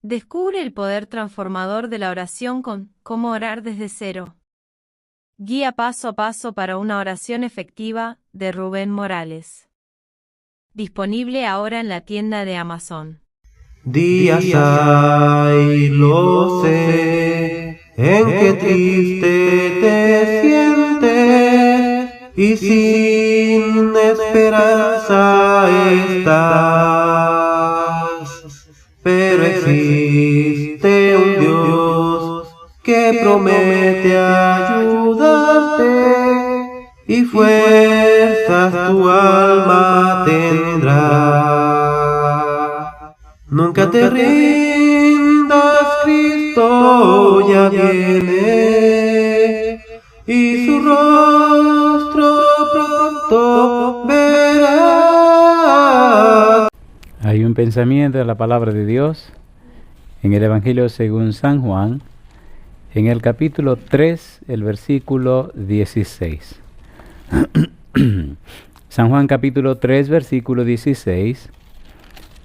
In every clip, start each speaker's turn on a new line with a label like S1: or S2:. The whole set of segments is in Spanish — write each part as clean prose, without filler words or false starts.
S1: Descubre el poder transformador de la oración con Cómo orar desde cero. Guía paso a paso para una oración efectiva, de Rubén Morales. Disponible ahora en la tienda de Amazon.
S2: Días hay, lo sé, en que triste te sientes y sin esperanza estás. Pero existe un Dios que promete ayudarte y fuerzas tu alma tendrá. Nunca te rindas, Cristo ya viene y su rostro pronto verás.
S3: Hay un pensamiento de la palabra de Dios en el Evangelio según San Juan, en el capítulo 3, el versículo 16. San Juan capítulo 3, versículo 16.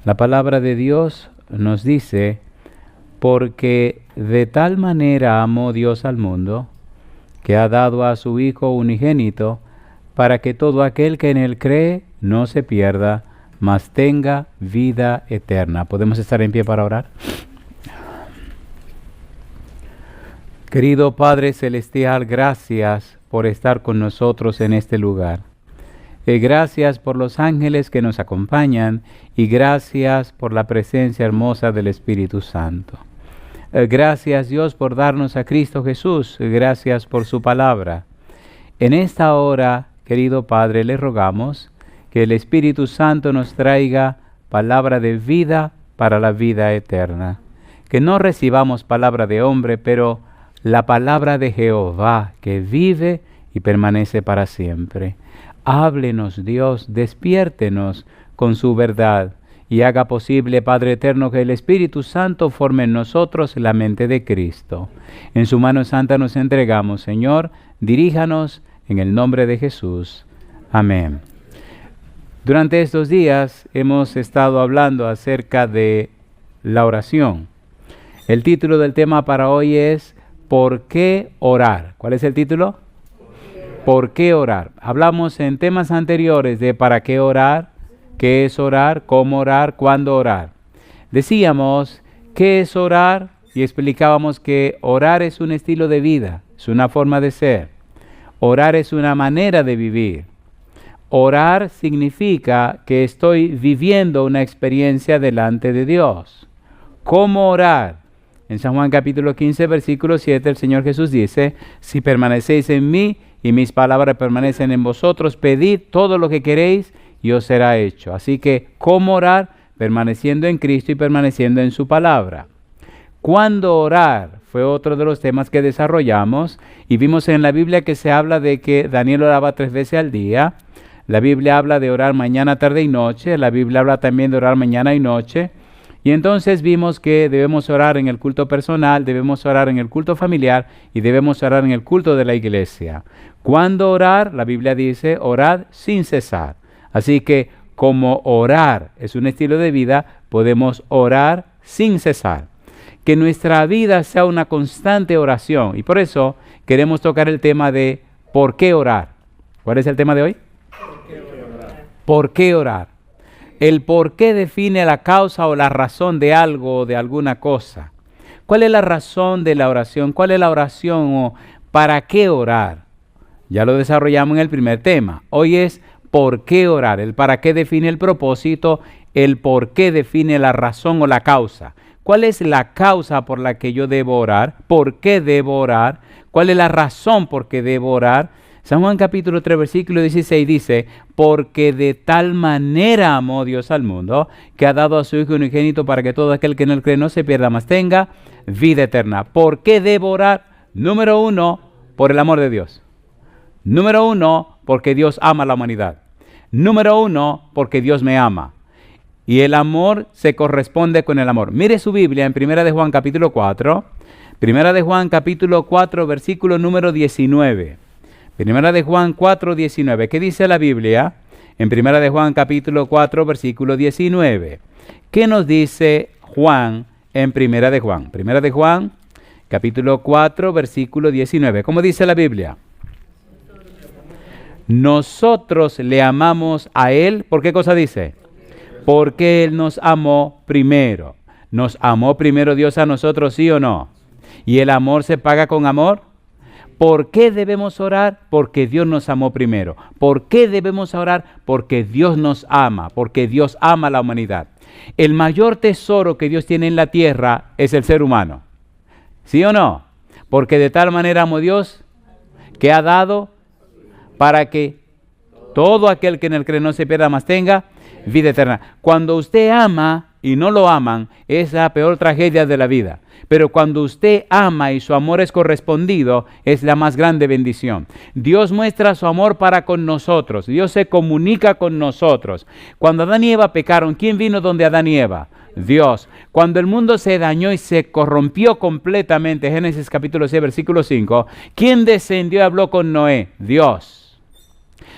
S3: La palabra de Dios nos dice: porque de tal manera amó Dios al mundo, que ha dado a su Hijo unigénito, para que todo aquel que en él cree no se pierda, mas tenga vida eterna. ¿Podemos estar en pie para orar? Querido Padre Celestial, gracias por estar con nosotros en este lugar. Gracias por los ángeles que nos acompañan y gracias por la presencia hermosa del Espíritu Santo. Gracias, Dios, por darnos a Cristo Jesús. Gracias por su palabra. En esta hora, querido Padre, le rogamos que el Espíritu Santo nos traiga palabra de vida para la vida eterna. Que no recibamos palabra de hombre, pero la palabra de Jehová, que vive y permanece para siempre. Háblenos, Dios, despiértenos con su verdad y haga posible, Padre eterno, que el Espíritu Santo forme en nosotros la mente de Cristo. En su mano santa nos entregamos, Señor, diríjanos en el nombre de Jesús. Amén. Durante estos días hemos estado hablando acerca de la oración. El título del tema para hoy es ¿por qué orar? ¿Cuál es el título? ¿Por qué orar? Hablamos en temas anteriores de para qué orar, qué es orar, cómo orar, cuándo orar. Decíamos qué es orar y explicábamos que orar es un estilo de vida, es una forma de ser. Orar es una manera de vivir. Orar significa que estoy viviendo una experiencia delante de Dios. ¿Cómo orar? En San Juan capítulo 15, versículo 7, el Señor Jesús dice: si permanecéis en mí y mis palabras permanecen en vosotros, pedid todo lo que queréis y os será hecho. Así que, ¿cómo orar? Permaneciendo en Cristo y permaneciendo en su palabra. ¿Cuándo orar? Fue otro de los temas que desarrollamos y vimos en la Biblia que se habla de que Daniel oraba 3 veces al día. La Biblia habla de orar mañana, tarde y noche. La Biblia habla también de orar mañana y noche. Y entonces vimos que debemos orar en el culto personal, debemos orar en el culto familiar y debemos orar en el culto de la iglesia. ¿Cuándo orar? La Biblia dice: orad sin cesar. Así que como orar es un estilo de vida, podemos orar sin cesar. Que nuestra vida sea una constante oración. Y por eso queremos tocar el tema de ¿por qué orar? ¿Cuál es el tema de hoy? ¿Por qué orar? El por qué define la causa o la razón de algo o de alguna cosa. ¿Cuál es la razón de la oración? ¿Cuál es la oración o para qué orar? Ya lo desarrollamos en el primer tema. Hoy es ¿por qué orar? El para qué define el propósito, el por qué define la razón o la causa. ¿Cuál es la causa por la que yo debo orar? ¿Por qué debo orar? ¿Cuál es la razón por qué debo orar? San Juan capítulo 3, versículo 16 dice: porque de tal manera amó Dios al mundo, que ha dado a su Hijo unigénito para que todo aquel que en él cree no se pierda, mas tenga vida eterna. ¿Por qué debo orar? Número 1, por el amor de Dios. Número 1, porque Dios ama a la humanidad. Número 1, porque Dios me ama. Y el amor se corresponde con el amor. Mire su Biblia en Primera de Juan capítulo 4. Primera de Juan capítulo 4, versículo número 19. Primera de Juan 4, 19. ¿Qué dice la Biblia? En Primera de Juan capítulo 4, versículo 19. ¿Qué nos dice Juan en Primera de Juan. Primera de Juan, capítulo 4, versículo 19. ¿Cómo dice la Biblia? Nosotros le amamos a Él. ¿Por qué cosa dice? Porque Él nos amó primero. ¿Nos amó primero Dios a nosotros, sí o no? ¿Y el amor se paga con amor? ¿Por qué debemos orar? Porque Dios nos amó primero. ¿Por qué debemos orar? Porque Dios nos ama, porque Dios ama a la humanidad. El mayor tesoro que Dios tiene en la tierra es el ser humano. ¿Sí o no? Porque de tal manera amó Dios que ha dado para que todo aquel que en él cree no se pierda, mas tenga vida eterna. Cuando usted ama y no lo aman, es la peor tragedia de la vida. Pero cuando usted ama y su amor es correspondido, es la más grande bendición. Dios muestra su amor para con nosotros. Dios se comunica con nosotros. Cuando Adán y Eva pecaron, ¿quién vino donde Adán y Eva? Dios. Cuando el mundo se dañó y se corrompió completamente, Génesis capítulo 6, versículo 5, ¿quién descendió y habló con Noé? Dios.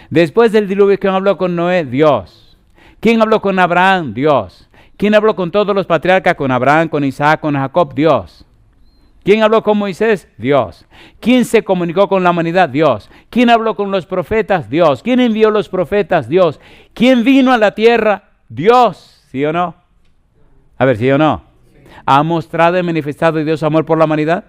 S3: Después del diluvio, ¿quién habló con Noé? Dios. ¿Quién habló con Abraham? Dios. ¿Quién habló con todos los patriarcas? Con Abraham, con Isaac, con Jacob, Dios. ¿Quién habló con Moisés? Dios. ¿Quién se comunicó con la humanidad? Dios. ¿Quién habló con los profetas? Dios. ¿Quién envió los profetas? Dios. ¿Quién vino a la tierra? Dios. ¿Sí o no? A ver, ¿sí o no? ¿Ha mostrado y manifestado Dios amor por la humanidad?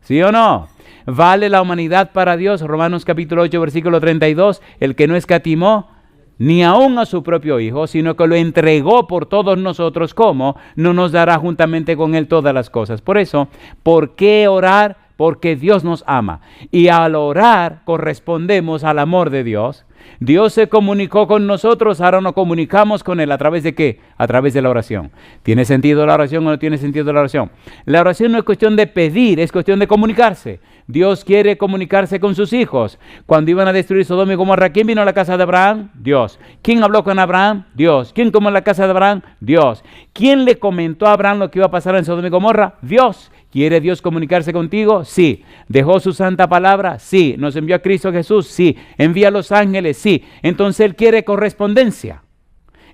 S3: ¿Sí o no? ¿Vale la humanidad para Dios? Romanos capítulo 8, versículo 32. El que no escatimó ni aun a su propio Hijo, sino que lo entregó por todos nosotros, ¿cómo? No nos dará juntamente con Él todas las cosas. Por eso, ¿por qué orar? Porque Dios nos ama. Y al orar correspondemos al amor de Dios. Dios se comunicó con nosotros, ahora nos comunicamos con Él. ¿A través de qué? A través de la oración. ¿Tiene sentido la oración o no tiene sentido la oración? La oración no es cuestión de pedir, es cuestión de comunicarse. Dios quiere comunicarse con sus hijos. Cuando iban a destruir Sodoma y Gomorra, ¿quién vino a la casa de Abraham? Dios. ¿Quién habló con Abraham? Dios. ¿Quién tomó la casa de Abraham? Dios. ¿Quién le comentó a Abraham lo que iba a pasar en Sodoma y Gomorra? Dios. ¿Quiere Dios comunicarse contigo? Sí. ¿Dejó su santa palabra? Sí. ¿Nos envió a Cristo Jesús? Sí. ¿Envía a los ángeles? Sí. Entonces Él quiere correspondencia.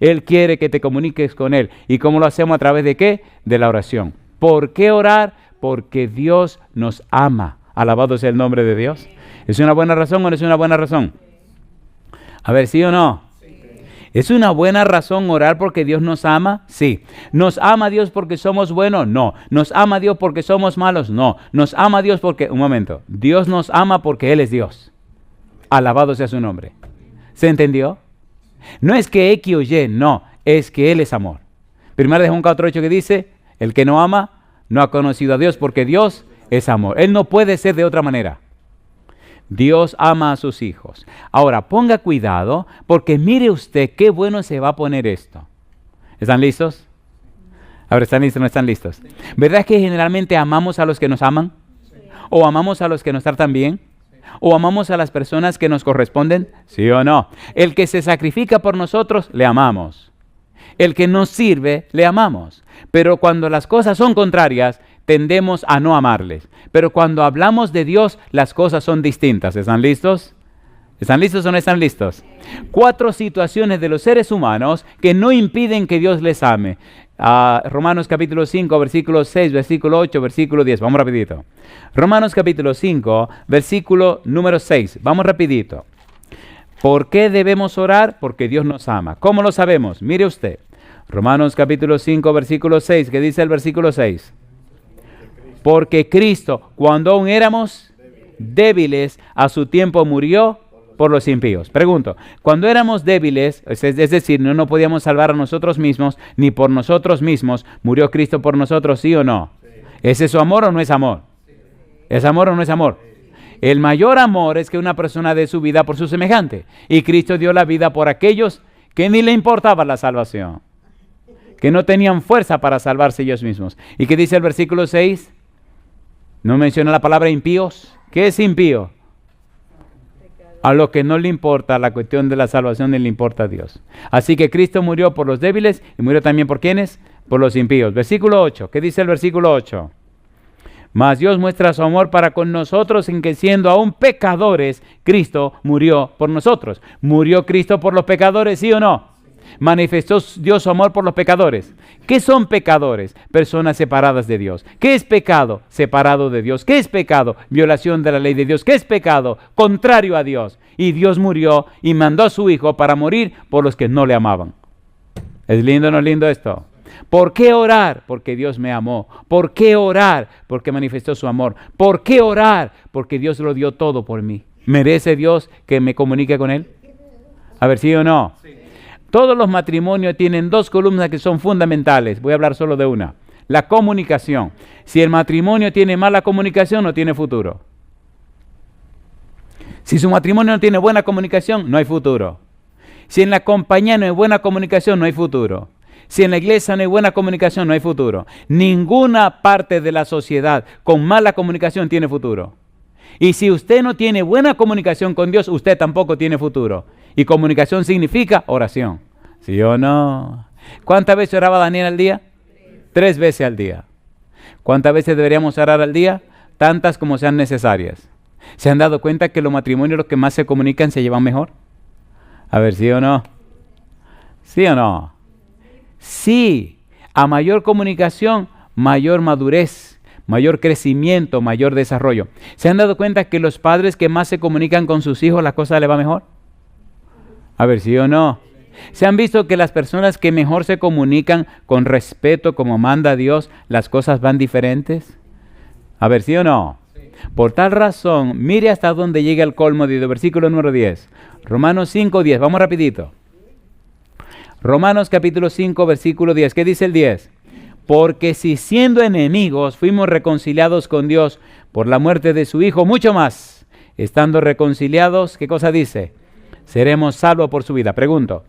S3: Él quiere que te comuniques con Él. ¿Y cómo lo hacemos? ¿A través de qué? De la oración. ¿Por qué orar? Porque Dios nos ama. Alabado sea el nombre de Dios. ¿Es una buena razón o no es una buena razón? A ver, ¿sí o no? ¿Es una buena razón orar porque Dios nos ama? Sí. ¿Nos ama Dios porque somos buenos? No. ¿Nos ama Dios porque somos malos? No. ¿Nos ama Dios porque... Un momento. Dios nos ama porque Él es Dios. Alabado sea su nombre. ¿Se entendió? No es que X o Y, no. Es que Él es amor. Primera de Juan 4:8 que dice, el que no ama no ha conocido a Dios porque Dios es amor. Él no puede ser de otra manera. Dios ama a sus hijos. Ahora, ponga cuidado, porque mire usted qué bueno se va a poner esto. ¿Están listos? A ver, ¿están listos o no están listos? ¿Verdad que generalmente amamos a los que nos aman? ¿O amamos a los que nos tratan bien? ¿O amamos a las personas que nos corresponden? ¿Sí o no? El que se sacrifica por nosotros, le amamos. El que nos sirve, le amamos. Pero cuando las cosas son contrarias, tendemos a no amarles. Pero cuando hablamos de Dios, las cosas son distintas. ¿Están listos? ¿Están listos o no están listos? 4 situaciones de los seres humanos que no impiden que Dios les ame. Romanos capítulo 5, versículo 6, versículo 8, versículo 10. Vamos rapidito. Romanos capítulo 5, versículo número 6. Vamos rapidito. ¿Por qué debemos orar? Porque Dios nos ama. ¿Cómo lo sabemos? Mire usted. Romanos capítulo 5, versículo 6. ¿Qué dice el versículo 6? Porque Cristo, cuando aún éramos débiles, a su tiempo murió por los impíos. Pregunto, cuando éramos débiles, es decir, no nos podíamos salvar a nosotros mismos, ni por nosotros mismos, ¿murió Cristo por nosotros, sí o no? Sí. ¿Es eso amor o no es amor? Sí. ¿Es amor o no es amor? El mayor amor es que una persona dé su vida por su semejante. Y Cristo dio la vida por aquellos que ni le importaba la salvación, que no tenían fuerza para salvarse ellos mismos. ¿Y qué dice el versículo 6? ¿No menciona la palabra impíos? ¿Qué es impío? A lo que no le importa la cuestión de la salvación, ni le importa a Dios. Así que Cristo murió por los débiles y murió también por ¿quiénes? Por los impíos. Versículo 8. ¿Qué dice el versículo 8? Mas Dios muestra su amor para con nosotros en que siendo aún pecadores, Cristo murió por nosotros. ¿Murió Cristo por los pecadores, sí o no? Manifestó Dios su amor por los pecadores. ¿Qué son pecadores? Personas separadas de Dios. ¿Qué es pecado? Separado de Dios. ¿Qué es pecado? Violación de la ley de Dios. ¿Qué es pecado? Contrario a Dios. Y Dios murió y mandó a su Hijo para morir por los que no le amaban. ¿Es lindo o no es lindo esto? ¿Por qué orar? Porque Dios me amó. ¿Por qué orar? Porque manifestó su amor. ¿Por qué orar? Porque Dios lo dio todo por mí. ¿Merece Dios que me comunique con Él? A ver, ¿sí o no? Sí. Todos los matrimonios tienen dos columnas que son fundamentales. Voy a hablar solo de una. La comunicación. Si el matrimonio tiene mala comunicación, no tiene futuro. Si su matrimonio no tiene buena comunicación, no hay futuro. Si en la compañía no hay buena comunicación, no hay futuro. Si en la iglesia no hay buena comunicación, no hay futuro. Ninguna parte de la sociedad con mala comunicación tiene futuro. Y si usted no tiene buena comunicación con Dios, usted tampoco tiene futuro. Y comunicación significa oración. ¿Sí o no? ¿Cuántas veces oraba Daniel al día? 3 veces al día. ¿Cuántas veces deberíamos orar al día? Tantas como sean necesarias. ¿Se han dado cuenta que los matrimonios, los que más se comunican, se llevan mejor? A ver, ¿sí o no? ¿Sí o no? Sí. A mayor comunicación, mayor madurez, mayor crecimiento, mayor desarrollo. ¿Se han dado cuenta que los padres que más se comunican con sus hijos, las cosas les va mejor? A ver, ¿sí o no? ¿Se han visto que las personas que mejor se comunican con respeto, como manda Dios, las cosas van diferentes? A ver, ¿sí o no? Sí. Por tal razón, mire hasta dónde llega el colmo de versículo número 10. Romanos 5:10, vamos rapidito. Romanos capítulo 5, versículo 10. ¿Qué dice el 10? Porque si siendo enemigos fuimos reconciliados con Dios por la muerte de su Hijo, mucho más, estando reconciliados, ¿qué cosa dice? Seremos salvos por su vida. Pregunto,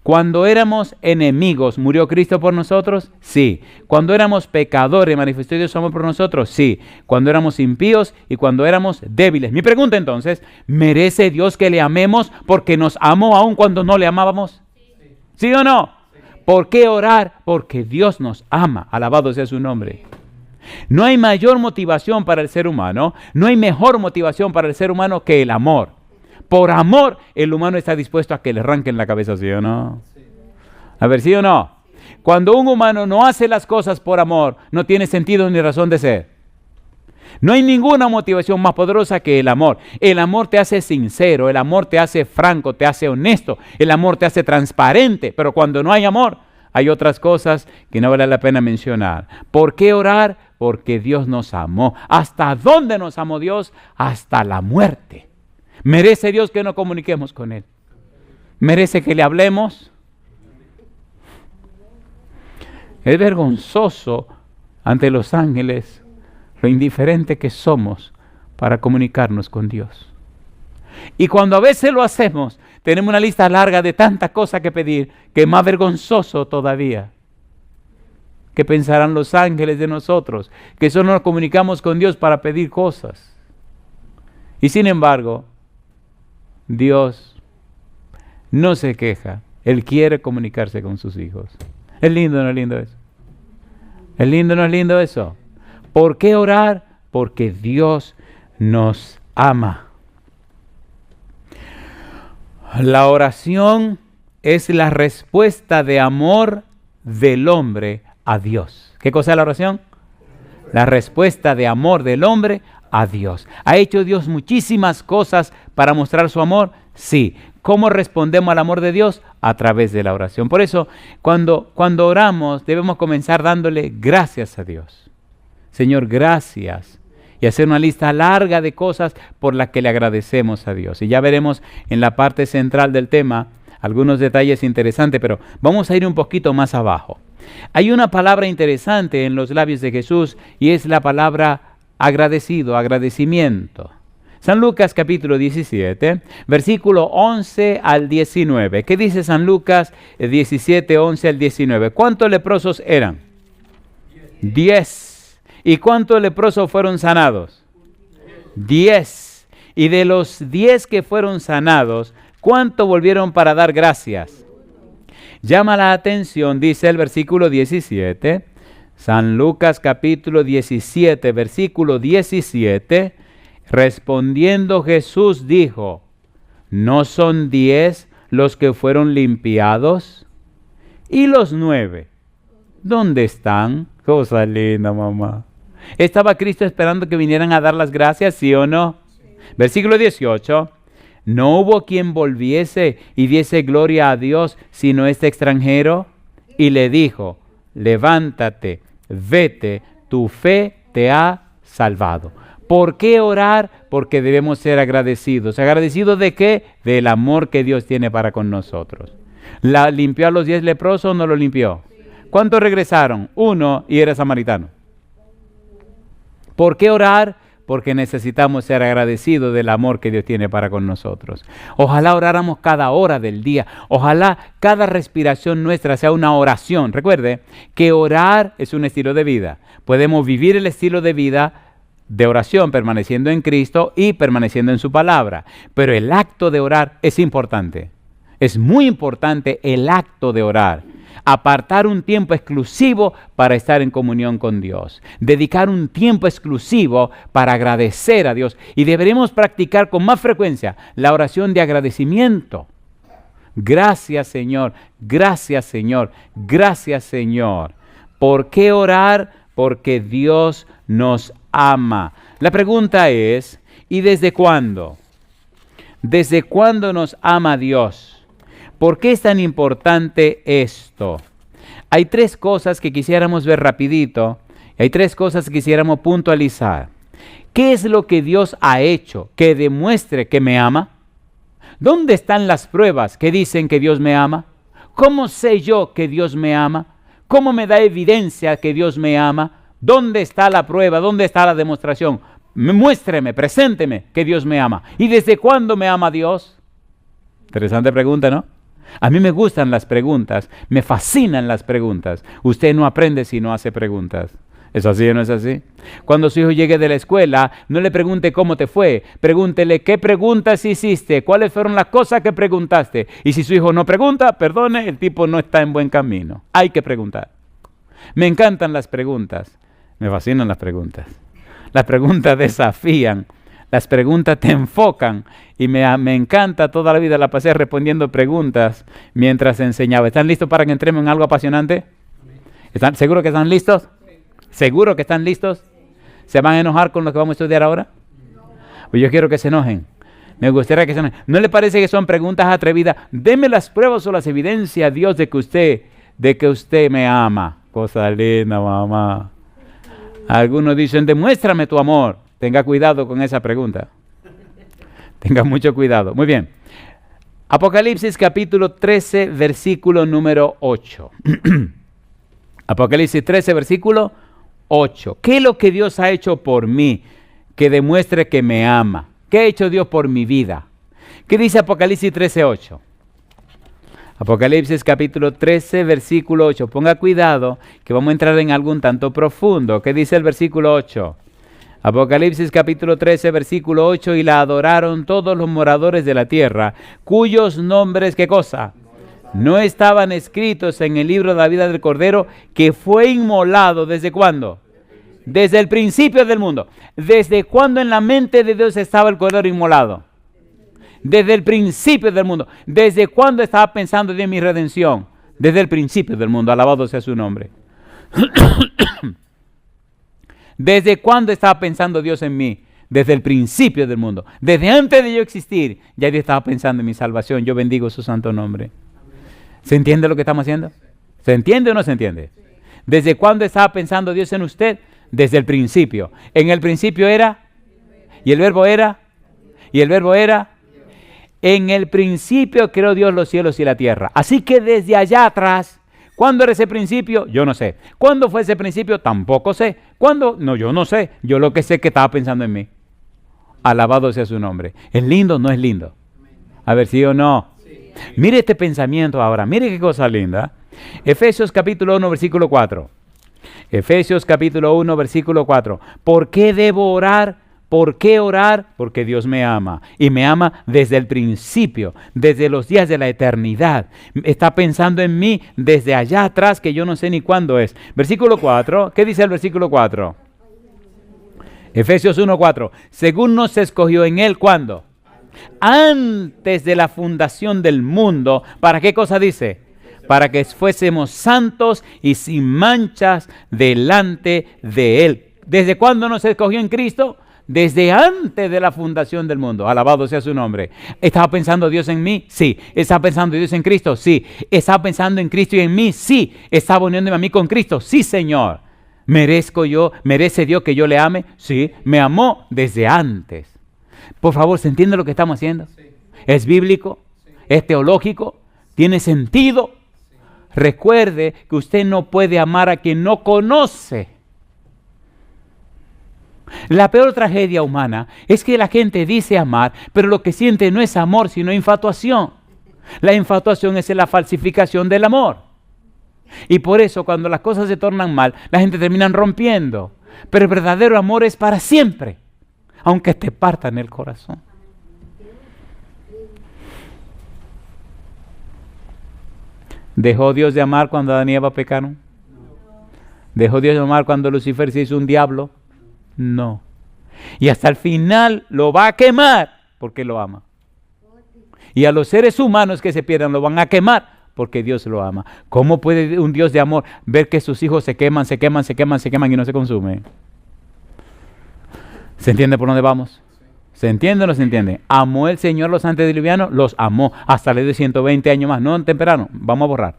S3: ¿cuando éramos enemigos, murió Cristo por nosotros? Sí. ¿Cuando éramos pecadores, manifestó Dios su amor por nosotros? Sí. ¿Cuando éramos impíos y cuando éramos débiles? Mi pregunta entonces, ¿merece Dios que le amemos porque nos amó aun cuando no le amábamos? ¿Sí o no? ¿Por qué orar? Porque Dios nos ama. Alabado sea su nombre. No hay mayor motivación para el ser humano, no hay mejor motivación para el ser humano que el amor. Por amor, el humano está dispuesto a que le arranquen la cabeza, ¿sí o no? A ver, ¿sí o no? Cuando un humano no hace las cosas por amor, no tiene sentido ni razón de ser. No hay ninguna motivación más poderosa que el amor. El amor te hace sincero, el amor te hace franco, te hace honesto, el amor te hace transparente. Pero cuando no hay amor, hay otras cosas que no vale la pena mencionar. ¿Por qué orar? Porque Dios nos amó. ¿Hasta dónde nos amó Dios? Hasta la muerte. ¿Merece Dios que nos comuniquemos con Él? ¿Merece que le hablemos? Es vergonzoso ante los ángeles lo indiferente que somos para comunicarnos con Dios. Y cuando a veces lo hacemos, tenemos una lista larga de tantas cosas que pedir, que es más vergonzoso todavía. ¿Qué pensarán los ángeles de nosotros? Que solo nos comunicamos con Dios para pedir cosas. Y sin embargo, Dios no se queja. Él quiere comunicarse con sus hijos. ¿Es lindo o no es lindo eso? ¿Es lindo o no es lindo eso? ¿Por qué orar? Porque Dios nos ama. La oración es la respuesta de amor del hombre a Dios. ¿Qué cosa es la oración? La respuesta de amor del hombre a Dios. ¿Ha hecho Dios muchísimas cosas para mostrar su amor? Sí. ¿Cómo respondemos al amor de Dios? A través de la oración. Por eso, cuando oramos, debemos comenzar dándole gracias a Dios. Señor, gracias. Y hacer una lista larga de cosas por las que le agradecemos a Dios. Y ya veremos en la parte central del tema algunos detalles interesantes, pero vamos a ir un poquito más abajo. Hay una palabra interesante en los labios de Jesús y es la palabra agradecido, agradecimiento. San Lucas capítulo 17, versículo 11 al 19. ¿Qué dice San Lucas 17, 11 al 19? ¿Cuántos leprosos eran? 10. ¿Y cuántos leprosos fueron sanados? 10. Y de los 10 que fueron sanados, ¿cuántos volvieron para dar gracias? Llama la atención, dice el versículo 17, San Lucas capítulo 17, versículo 17, respondiendo Jesús dijo, ¿no son 10 los que fueron limpiados? ¿Y los 9? ¿Dónde están? Cosa linda, mamá. ¿Estaba Cristo esperando que vinieran a dar las gracias, sí o no? Versículo 18. ¿No hubo quien volviese y diese gloria a Dios sino este extranjero? Y le dijo, levántate, vete, tu fe te ha salvado. ¿Por qué orar? Porque debemos ser agradecidos. ¿Agradecidos de qué? Del amor que Dios tiene para con nosotros. ¿La limpió a los 10 leprosos o no lo limpió? ¿Cuántos regresaron? 1 y era samaritano. ¿Por qué orar? Porque necesitamos ser agradecidos del amor que Dios tiene para con nosotros. Ojalá oráramos cada hora del día. Ojalá cada respiración nuestra sea una oración. Recuerde que orar es un estilo de vida. Podemos vivir el estilo de vida de oración permaneciendo en Cristo y permaneciendo en su palabra. Pero el acto de orar es importante. Es muy importante el acto de orar. Apartar un tiempo exclusivo para estar en comunión con Dios. Dedicar un tiempo exclusivo para agradecer a Dios. Y deberemos practicar con más frecuencia la oración de agradecimiento. Gracias, Señor. Gracias, Señor. Gracias, Señor. ¿Por qué orar? Porque Dios nos ama. La pregunta es, ¿y desde cuándo? ¿Desde cuándo nos ama Dios? ¿Por qué es tan importante esto? Hay 3 cosas que quisiéramos ver rapidito. Hay 3 cosas que quisiéramos puntualizar. ¿Qué es lo que Dios ha hecho que demuestre que me ama? ¿Dónde están las pruebas que dicen que Dios me ama? ¿Cómo sé yo que Dios me ama? ¿Cómo me da evidencia que Dios me ama? ¿Dónde está la prueba? ¿Dónde está la demostración? Muéstreme, presénteme que Dios me ama. ¿Y desde cuándo me ama Dios? Interesante pregunta, ¿no? A mí me gustan las preguntas, me fascinan las preguntas. Usted no aprende si no hace preguntas. ¿Es así o no es así? Cuando su hijo llegue de la escuela, no le pregunte cómo te fue. Pregúntele qué preguntas hiciste, cuáles fueron las cosas que preguntaste. Y si su hijo no pregunta, perdone, el tipo no está en buen camino. Hay que preguntar. Me encantan las preguntas, me fascinan las preguntas. Las preguntas desafían. Las preguntas te enfocan y me encanta, toda la vida la pasé respondiendo preguntas mientras enseñaba. ¿Están listos para que entremos en algo apasionante? ¿Seguro que están listos? ¿Seguro que están listos? ¿Se van a enojar con lo que vamos a estudiar ahora? Pues yo quiero que se enojen. Me gustaría que se enojen. ¿No le parece que son preguntas atrevidas? Deme las pruebas o las evidencias, Dios, de que usted me ama. Cosa linda, mamá. Algunos dicen, demuéstrame tu amor. Tenga cuidado con esa pregunta. Tenga mucho cuidado. Muy bien. Apocalipsis capítulo 13, versículo número 8. Apocalipsis 13, versículo 8. ¿Qué es lo que Dios ha hecho por mí que demuestre que me ama? ¿Qué ha hecho Dios por mi vida? ¿Qué dice Apocalipsis 13, 8? Apocalipsis capítulo 13, versículo 8. Ponga cuidado que vamos a entrar en algo un tanto profundo. ¿Qué dice el versículo 8? Apocalipsis capítulo 13, versículo 8, y la adoraron todos los moradores de la tierra, cuyos nombres, ¿qué cosa? No estaban escritos en el libro de la vida del Cordero, que fue inmolado, ¿desde cuándo? Desde el principio del mundo. ¿Desde cuándo en la mente de Dios estaba el Cordero inmolado? Desde el principio del mundo. ¿Desde cuándo estaba pensando de mi redención? Desde el principio del mundo, alabado sea su nombre. ¿Desde cuándo estaba pensando Dios en mí? Desde el principio del mundo. Desde antes de yo existir, ya Dios estaba pensando en mi salvación. Yo bendigo su santo nombre. ¿Se entiende lo que estamos haciendo? ¿Se entiende o no se entiende? ¿Desde cuándo estaba pensando Dios en usted? Desde el principio. En el principio era, y el verbo era, y el verbo era. En el principio creó Dios los cielos y la tierra. Así que desde allá atrás, ¿cuándo era ese principio? Yo no sé. ¿Cuándo fue ese principio? Tampoco sé. ¿Cuándo? No, yo no sé. Yo lo que sé es que estaba pensando en mí. Alabado sea su nombre. ¿Es lindo o no es lindo? A ver, ¿sí o no? Sí. Mire este pensamiento ahora. Mire qué cosa linda. Efesios capítulo 1, versículo 4. Efesios capítulo 1, versículo 4. ¿Por qué debo orar? ¿Por qué orar? Porque Dios me ama. Y me ama desde el principio, desde los días de la eternidad. Está pensando en mí desde allá atrás, que yo no sé ni cuándo es. Versículo 4. ¿Qué dice el versículo 4? Efesios 1, 4. Según nos escogió en Él, ¿cuándo? Antes de la fundación del mundo. ¿Para qué cosa dice? para que fuésemos santos y sin manchas delante de Él. ¿Desde cuándo nos escogió en Cristo? Desde antes de la fundación del mundo. Alabado sea su nombre. ¿Estaba pensando Dios en mí? Sí. ¿Estaba pensando Dios en Cristo? Sí. ¿Estaba pensando en Cristo y en mí? Sí. ¿Estaba uniéndome a mí con Cristo? Sí, Señor. ¿Merece Dios que yo le ame? Sí. Me amó desde antes. Por favor, ¿se entiende lo que estamos haciendo? Sí. ¿Es bíblico? Sí. ¿Es teológico? ¿Tiene sentido? Sí. Recuerde que usted no puede amar a quien no conoce. La peor tragedia humana es que la gente dice amar, pero lo que siente no es amor, sino infatuación. La infatuación es la falsificación del amor. Y por eso cuando las cosas se tornan mal, la gente termina rompiendo. Pero el verdadero amor es para siempre, aunque te parta en el corazón. ¿Dejó Dios de amar cuando Adán y Eva pecaron? ¿Dejó Dios de amar cuando Lucifer se hizo un diablo? No. Y hasta el final lo va a quemar porque lo ama. Y a los seres humanos que se pierdan lo van a quemar porque Dios lo ama. ¿Cómo puede un Dios de amor ver que sus hijos se queman y no se consumen? ¿Se entiende por dónde vamos? ¿Se entiende o no se entiende? ¿Amó el Señor los antediluvianos? Los amó. Hasta le dio 120 años más. No temperaron. Vamos a borrar.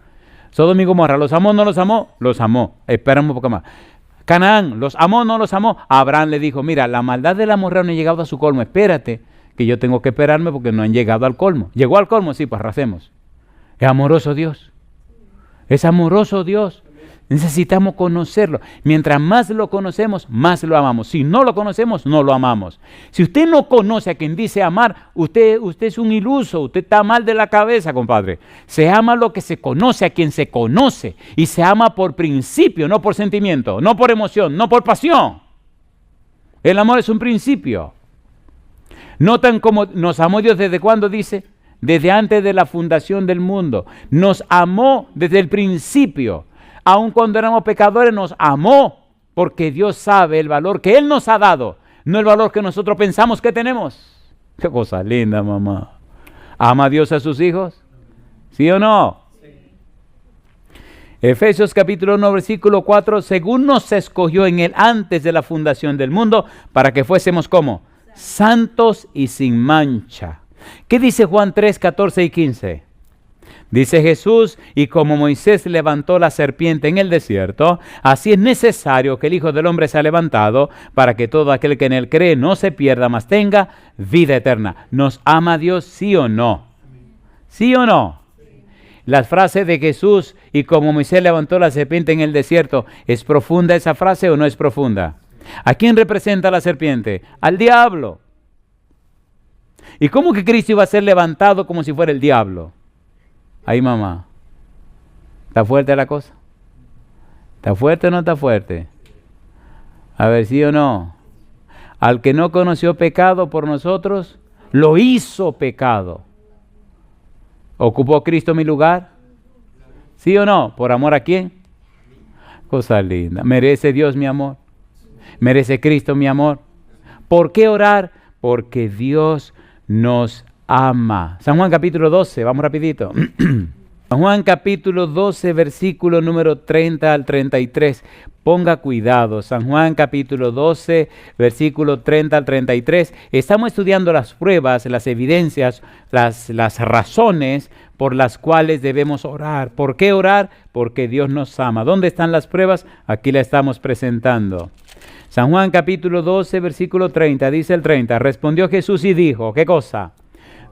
S3: Sodoma y Gomorra, ¿los amó o no los amó? Los amó. Esperamos un poco más. Canaán, ¿los amó o no los amó? Abraham le dijo, mira, la maldad del amorreo no ha llegado a su colmo. Espérate, que yo tengo que esperarme porque no han llegado al colmo. ¿Llegó al colmo? Sí, pues arrasemos. Es amoroso Dios. Es amoroso Dios. Necesitamos conocerlo. Mientras más lo conocemos, más lo amamos. Si no lo conocemos, no lo amamos. Si usted no conoce a quien dice amar, usted es un iluso, usted está mal de la cabeza, compadre. Se ama lo que se conoce, a quien se conoce. Y se ama por principio, no por sentimiento, no por emoción, no por pasión. El amor es un principio. ¿Notan cómo nos amó Dios desde cuándo dice? Desde antes de la fundación del mundo. Nos amó desde el principio. Aun cuando éramos pecadores nos amó, porque Dios sabe el valor que Él nos ha dado, no el valor que nosotros pensamos que tenemos. Qué cosa linda, mamá. ¿Ama Dios a sus hijos? ¿Sí o no? Sí. Efesios capítulo 1, versículo 4, según nos escogió en Él antes de la fundación del mundo, para que fuésemos como santos y sin mancha. ¿Qué dice Juan 3, 14 y 15? Dice Jesús, y como Moisés levantó la serpiente en el desierto, así es necesario que el Hijo del Hombre sea levantado, para que todo aquel que en él cree no se pierda, mas tenga vida eterna. ¿Nos ama Dios, sí o no? ¿Sí o no? Las frases de Jesús, y como Moisés levantó la serpiente en el desierto, ¿es profunda esa frase o no es profunda? ¿A quién representa la serpiente? Al diablo. ¿Y cómo que Cristo iba a ser levantado como si fuera el diablo? Ay, mamá, ¿está fuerte la cosa? ¿Está fuerte o no está fuerte? A ver, ¿sí o no? Al que no conoció pecado por nosotros, lo hizo pecado. ¿Ocupó Cristo mi lugar? ¿Sí o no? ¿Por amor a quién? Cosa linda. ¿Merece Dios mi amor? ¿Merece Cristo mi amor? ¿Por qué orar? Porque Dios nos ama. San Juan capítulo 12, vamos rapidito. San Juan capítulo 12, versículo número 30 al 33. Ponga cuidado. San Juan capítulo 12, versículo 30 al 33. Estamos estudiando las pruebas, las evidencias, las razones por las cuales debemos orar. ¿Por qué orar? Porque Dios nos ama. ¿Dónde están las pruebas? Aquí la estamos presentando. San Juan capítulo 12, versículo 30. Dice el 30. Respondió Jesús y dijo, ¿qué cosa?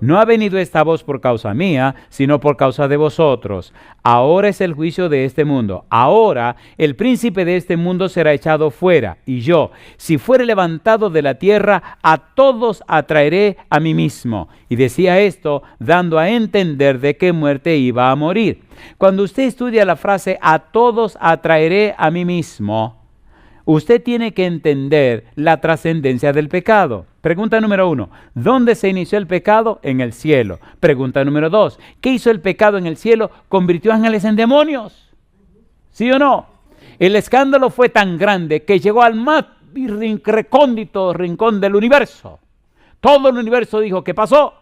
S3: No ha venido esta voz por causa mía, sino por causa de vosotros. Ahora es el juicio de este mundo. Ahora el príncipe de este mundo será echado fuera. Y yo, si fuere levantado de la tierra, a todos atraeré a mí mismo. Y decía esto, dando a entender de qué muerte iba a morir. Cuando usted estudia la frase, a todos atraeré a mí mismo, usted tiene que entender la trascendencia del pecado. Pregunta número 1, ¿dónde se inició el pecado? En el cielo. Pregunta número 2, ¿qué hizo el pecado en el cielo? Convirtió ángeles en demonios. ¿Sí o no? El escándalo fue tan grande que llegó al más recóndito rincón del universo. Todo el universo dijo, ¿qué pasó?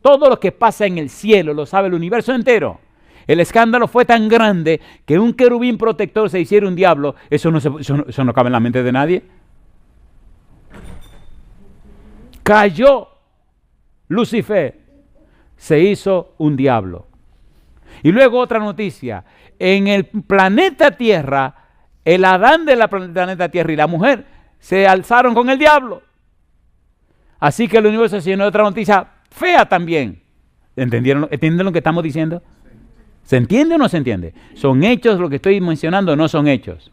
S3: Todo lo que pasa en el cielo lo sabe el universo entero. El escándalo fue tan grande que un querubín protector se hiciera un diablo. Eso no cabe en la mente de nadie. Cayó Lucifer, se hizo un diablo. Y luego otra noticia, en el planeta Tierra, el Adán del planeta Tierra y la mujer se alzaron con el diablo. Así que el universo se llenó de otra noticia fea también. ¿Entienden lo que estamos diciendo? ¿Se entiende o no se entiende? ¿Son hechos lo que estoy mencionando o no son hechos?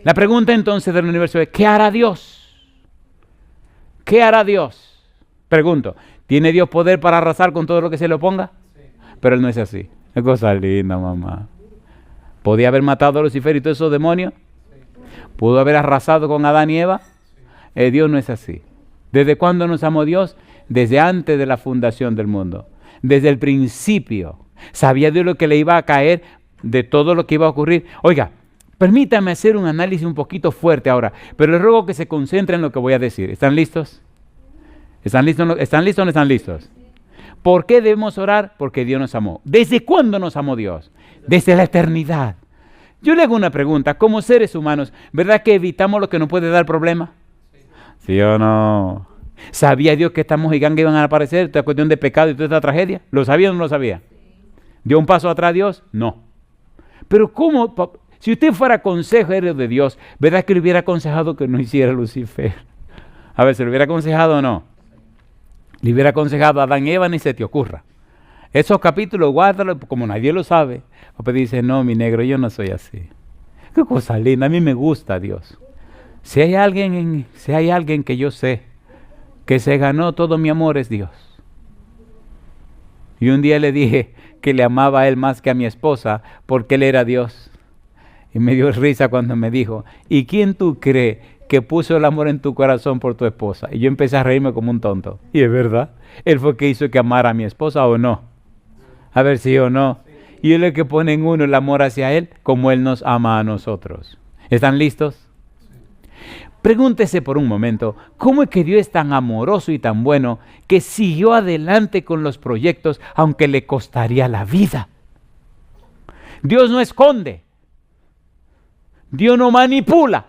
S3: La pregunta entonces del universo es, ¿qué hará Dios? ¿Qué hará Dios? Pregunto, ¿tiene Dios poder para arrasar con todo lo que se le oponga? Sí. Pero Él no es así. Es cosa linda, mamá. ¿Podía haber matado a Lucifer y todos esos demonios? Sí. ¿Pudo haber arrasado con Adán y Eva? Sí. Dios no es así. ¿Desde cuándo nos amó Dios? Desde antes de la fundación del mundo. Desde el principio. Sabía Dios lo que le iba a caer, de todo lo que iba a ocurrir. Oiga, permítame hacer un análisis un poquito fuerte ahora, pero les ruego que se concentren en lo que voy a decir. ¿Están listos? ¿Están listos o no están listos? ¿Por qué debemos orar? Porque Dios nos amó. ¿Desde cuándo nos amó Dios? Desde la eternidad. Yo le hago una pregunta. Como seres humanos, ¿verdad que evitamos lo que nos puede dar problema? ¿Sí o no? ¿Sabía Dios que estas mojigangas iban a aparecer? Esta cuestión de pecado y toda esta tragedia. ¿Lo sabía o no lo sabía? ¿Dio un paso atrás Dios? No. Pero ¿cómo? Si usted fuera consejero de Dios, ¿verdad que le hubiera aconsejado que no hiciera Lucifer? A ver, ¿se le hubiera aconsejado o no? Le hubiera aconsejado a Adán y Eva, ni se te ocurra. Esos capítulos, guárdalo, como nadie lo sabe. Papá dice, no, mi negro, yo no soy así. Qué cosa linda, a mí me gusta Dios. Si hay alguien que yo sé que se ganó todo mi amor, es Dios. Y un día le dije que le amaba a él más que a mi esposa, porque él era Dios. Y me dio risa cuando me dijo, ¿y quién tú crees que puso el amor en tu corazón por tu esposa? Y yo empecé a reírme como un tonto. Y es verdad, él fue el que hizo que amara a mi esposa, ¿o no? A ver si o no. Y él es el que pone en uno el amor hacia él, como él nos ama a nosotros. ¿Están listos? Pregúntese por un momento, ¿cómo es que Dios es tan amoroso y tan bueno que siguió adelante con los proyectos aunque le costaría la vida? Dios no esconde. Dios no manipula.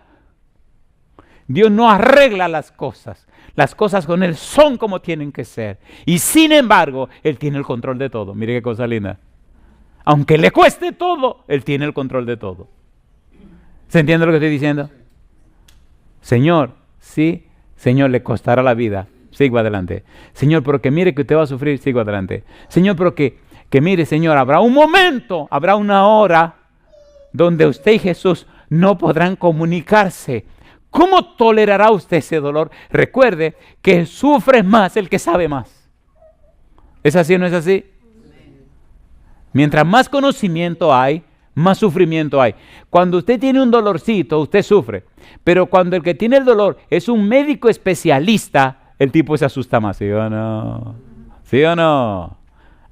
S3: Dios no arregla las cosas. Las cosas con Él son como tienen que ser. Y sin embargo, Él tiene el control de todo. Mire qué cosa linda. Aunque le cueste todo, Él tiene el control de todo. ¿Se entiende lo que estoy diciendo? Señor, sí, Señor, le costará la vida. Sigo adelante. Señor, pero que mire que usted va a sufrir, sigo adelante. Señor, pero que mire, Señor, habrá un momento, habrá una hora donde usted y Jesús no podrán comunicarse. ¿Cómo tolerará usted ese dolor? Recuerde que sufre más el que sabe más. ¿Es así o no es así? Mientras más conocimiento hay, más sufrimiento hay. Cuando usted tiene un dolorcito, usted sufre. Pero cuando el que tiene el dolor es un médico especialista, el tipo se asusta más. ¿Sí o no? ¿Sí o no?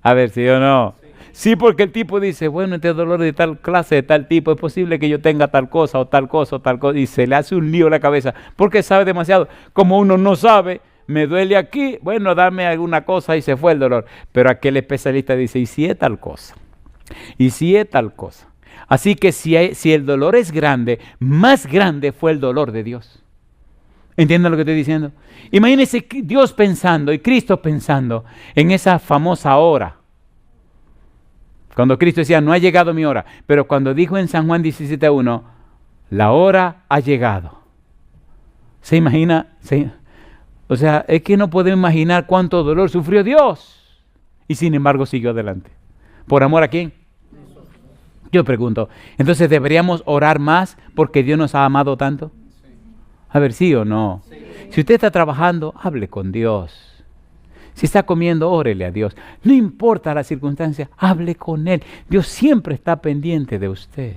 S3: A ver, ¿sí o no? Sí, porque el tipo dice, bueno, este dolor de tal clase, de tal tipo, es posible que yo tenga tal cosa o tal cosa o tal cosa. Y se le hace un lío a la cabeza porque sabe demasiado. Como uno no sabe, me duele aquí, bueno, dame alguna cosa y se fue el dolor. Pero aquel especialista dice, ¿y si es tal cosa? ¿Y si es tal cosa? Así que si el dolor es grande, más grande fue el dolor de Dios. ¿Entienden lo que estoy diciendo? Imagínense Dios pensando y Cristo pensando en esa famosa hora. Cuando Cristo decía, no ha llegado mi hora. Pero cuando dijo en San Juan 17:1, la hora ha llegado. ¿Se imagina? O sea, es que no podemos imaginar cuánto dolor sufrió Dios. Y sin embargo siguió adelante. ¿Por amor a quién? Yo pregunto, ¿entonces deberíamos orar más porque Dios nos ha amado tanto? A ver, ¿sí o no? Si usted está trabajando, hable con Dios. Si está comiendo, órele a Dios. No importa la circunstancia, hable con Él. Dios siempre está pendiente de usted.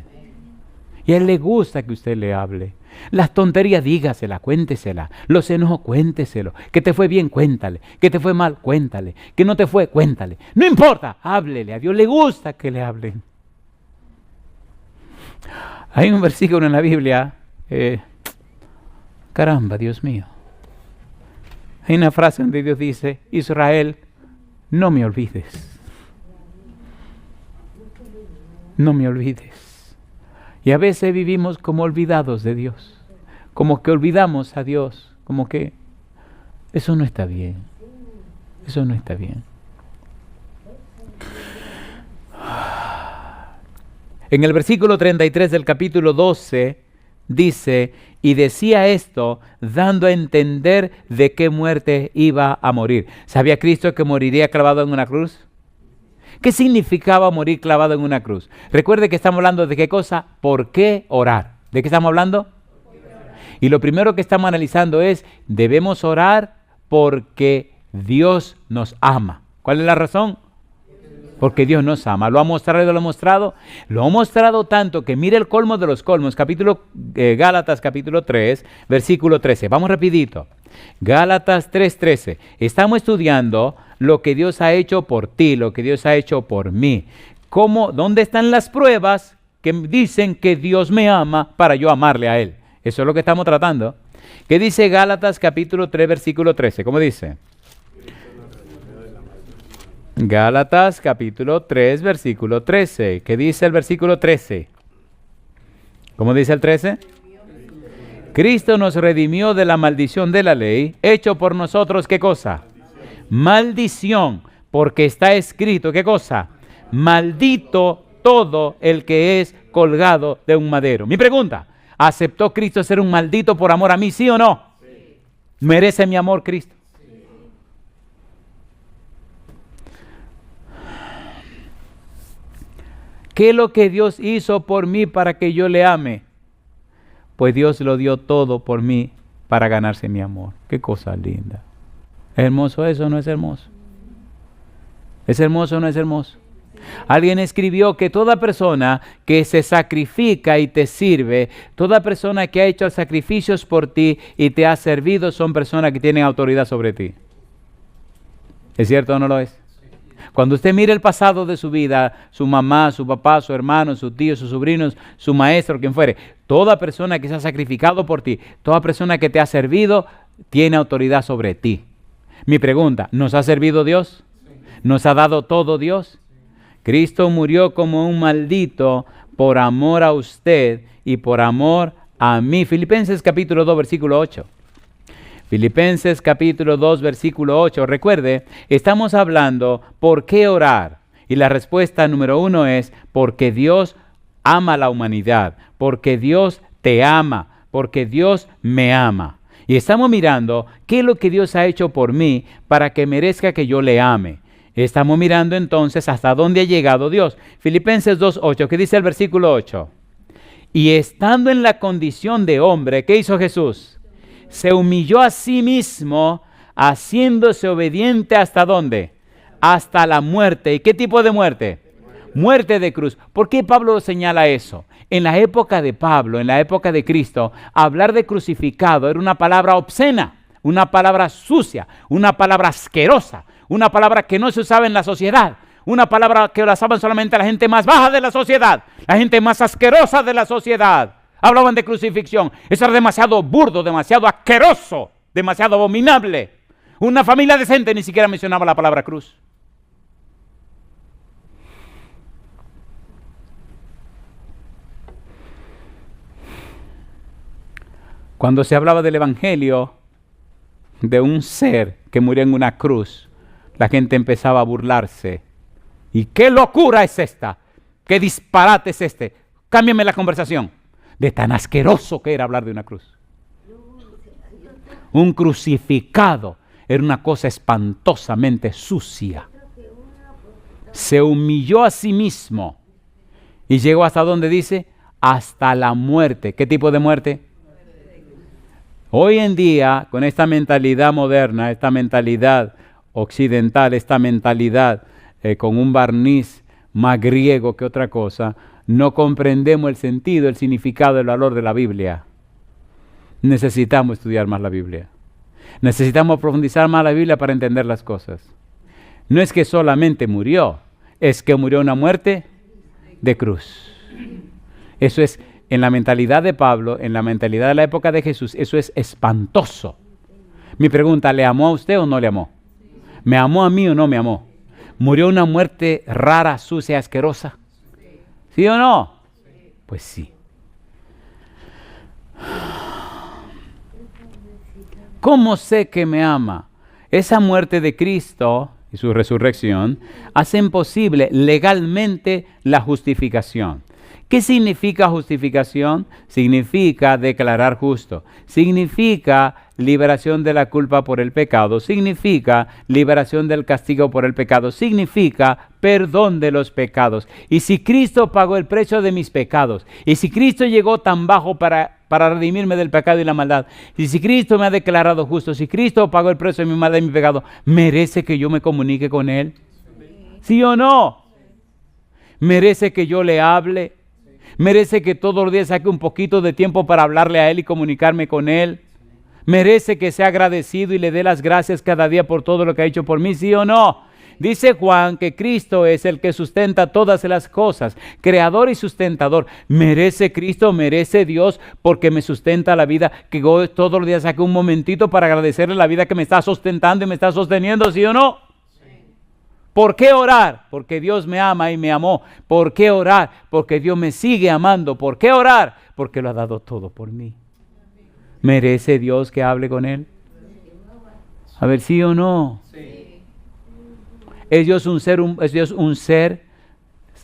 S3: Y a Él le gusta que usted le hable. Las tonterías, dígasela, cuéntesela. Los enojos, cuénteselo. Que te fue bien, cuéntale. Que te fue mal, cuéntale. Que no te fue, cuéntale. No importa, háblele. A Dios le gusta que le hablen. Hay un versículo en la Biblia. Caramba, Dios mío. Hay una frase donde Dios dice, Israel, no me olvides. no me olvides. Y a veces vivimos como olvidados de Dios, como que olvidamos a Dios, como que eso no está bien, eso no está bien. En el versículo 33 del capítulo 12 dice, y decía esto dando a entender de qué muerte iba a morir. ¿Sabía Cristo que moriría clavado en una cruz? ¿Qué significaba morir clavado en una cruz? Recuerde que estamos hablando de qué cosa, ¿por qué orar? ¿De qué estamos hablando? Y lo primero que estamos analizando es, debemos orar porque Dios nos ama. ¿Cuál es la razón? Porque Dios nos ama. ¿Lo ha mostrado y lo ha mostrado? Lo ha mostrado tanto que mire el colmo de los colmos. Gálatas capítulo 3, versículo 13. Vamos rapidito. Gálatas 3:13. Estamos estudiando lo que Dios ha hecho por ti, lo que Dios ha hecho por mí. ¿Dónde están las pruebas que dicen que Dios me ama para yo amarle a Él? Eso es lo que estamos tratando. ¿Qué dice Gálatas capítulo 3, versículo 13? ¿Cómo dice? Gálatas capítulo 3, versículo 13. ¿Qué dice el versículo 13? ¿Cómo dice el 13? Cristo nos redimió de la maldición de la ley, hecho por nosotros, ¿qué cosa? Maldición, porque está escrito, ¿qué cosa? Maldito todo el que es colgado de un madero. Mi pregunta, ¿aceptó Cristo ser un maldito por amor a mí, sí o no? Sí. ¿Merece mi amor Cristo? ¿Qué es lo que Dios hizo por mí para que yo le ame? Pues Dios lo dio todo por mí para ganarse mi amor. Qué cosa linda. ¿Es hermoso eso o no es hermoso? ¿Es hermoso o no es hermoso? Alguien escribió que toda persona que se sacrifica y te sirve, toda persona que ha hecho sacrificios por ti y te ha servido, son personas que tienen autoridad sobre ti. ¿Es cierto o no lo es? Cuando usted mire el pasado de su vida, su mamá, su papá, su hermano, su tío, sus sobrinos, su maestro, quien fuere, toda persona que se ha sacrificado por ti, toda persona que te ha servido, tiene autoridad sobre ti. Mi pregunta, ¿nos ha servido Dios? ¿Nos ha dado todo Dios? Cristo murió como un maldito por amor a usted y por amor a mí. Filipenses capítulo 2, versículo 8. Filipenses capítulo 2, versículo 8. Recuerde, estamos hablando por qué orar. Y la respuesta número 1 es porque Dios ama a la humanidad, porque Dios te ama, porque Dios me ama. Y estamos mirando qué es lo que Dios ha hecho por mí para que merezca que yo le ame. Estamos mirando entonces hasta dónde ha llegado Dios. Filipenses 2, 8, ¿qué dice el versículo 8? Y estando en la condición de hombre, ¿qué hizo Jesús? Se humilló a sí mismo, haciéndose obediente ¿hasta dónde? Hasta la muerte. ¿Y qué tipo de muerte? Muerte de cruz. ¿Por qué Pablo señala eso? En la época de Pablo, en la época de Cristo, hablar de crucificado era una palabra obscena, una palabra sucia, una palabra asquerosa, una palabra que no se usaba en la sociedad, una palabra que la usaban solamente la gente más baja de la sociedad, la gente más asquerosa de la sociedad. Hablaban de crucifixión. Eso era demasiado burdo, demasiado asqueroso, demasiado abominable. Una familia decente ni siquiera mencionaba la palabra cruz. Cuando se hablaba del evangelio, de un ser que murió en una cruz, la gente empezaba a burlarse. ¿Y qué locura es esta? ¿Qué disparate es este? Cámbiame la conversación. De tan asqueroso que era hablar de una cruz. Un crucificado era una cosa espantosamente sucia. Se humilló a sí mismo y llegó hasta donde dice, hasta la muerte. ¿Qué tipo de muerte? Hoy en día, con esta mentalidad moderna, esta mentalidad occidental, esta mentalidad con un barniz más griego que otra cosa, no comprendemos el sentido, el significado, el valor de la Biblia. Necesitamos estudiar más la Biblia. Necesitamos profundizar más la Biblia para entender las cosas. No es que solamente murió, es que murió una muerte de cruz. Eso es, en la mentalidad de Pablo, en la mentalidad de la época de Jesús, eso es espantoso. Mi pregunta, ¿le amó a usted o no le amó? ¿Me amó a mí o no me amó? ¿Murió una muerte rara, sucia, asquerosa? ¿Sí o no? Pues sí. ¿Cómo sé que me ama? Esa muerte de Cristo y su resurrección hacen posible legalmente la justificación. ¿Qué significa justificación? Significa declarar justo. Significa liberación de la culpa por el pecado. Significa liberación del castigo por el pecado. Significa perdón de los pecados. Y si Cristo pagó el precio de mis pecados, y si Cristo llegó tan bajo para redimirme del pecado y la maldad, y si Cristo me ha declarado justo, si Cristo pagó el precio de mi maldad y mi pecado, ¿merece que yo me comunique con Él? ¿Sí o no? ¿Merece que yo le hable? ¿Merece que todos los días saque un poquito de tiempo para hablarle a Él y comunicarme con Él? ¿Merece que sea agradecido y le dé las gracias cada día por todo lo que ha hecho por mí? ¿Sí o no? Dice Juan que Cristo es el que sustenta todas las cosas, creador y sustentador. ¿Merece Cristo, merece Dios porque me sustenta la vida? Que yo todos los días saque un momentito para agradecerle la vida que me está sustentando y me está sosteniendo, ¿sí o no? ¿Por qué orar? Porque Dios me ama y me amó. ¿Por qué orar? Porque Dios me sigue amando. ¿Por qué orar? Porque lo ha dado todo por mí. ¿Merece Dios que hable con Él? A ver, ¿sí o no? Sí. ¿Es Dios un ser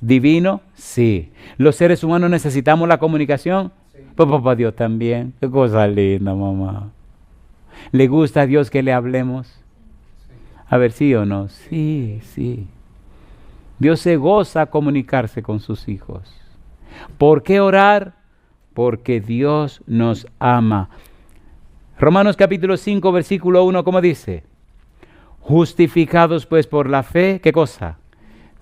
S3: divino? Sí. ¿Los seres humanos necesitamos la comunicación? Sí. Pues papá Dios también. Qué cosa linda, mamá. ¿Le gusta a Dios que le hablemos? A ver, ¿sí o no? Sí, sí. Dios se goza comunicarse con sus hijos. ¿Por qué orar? Porque Dios nos ama. Romanos capítulo 5, versículo 1, ¿cómo dice? Justificados pues por la fe, ¿qué cosa?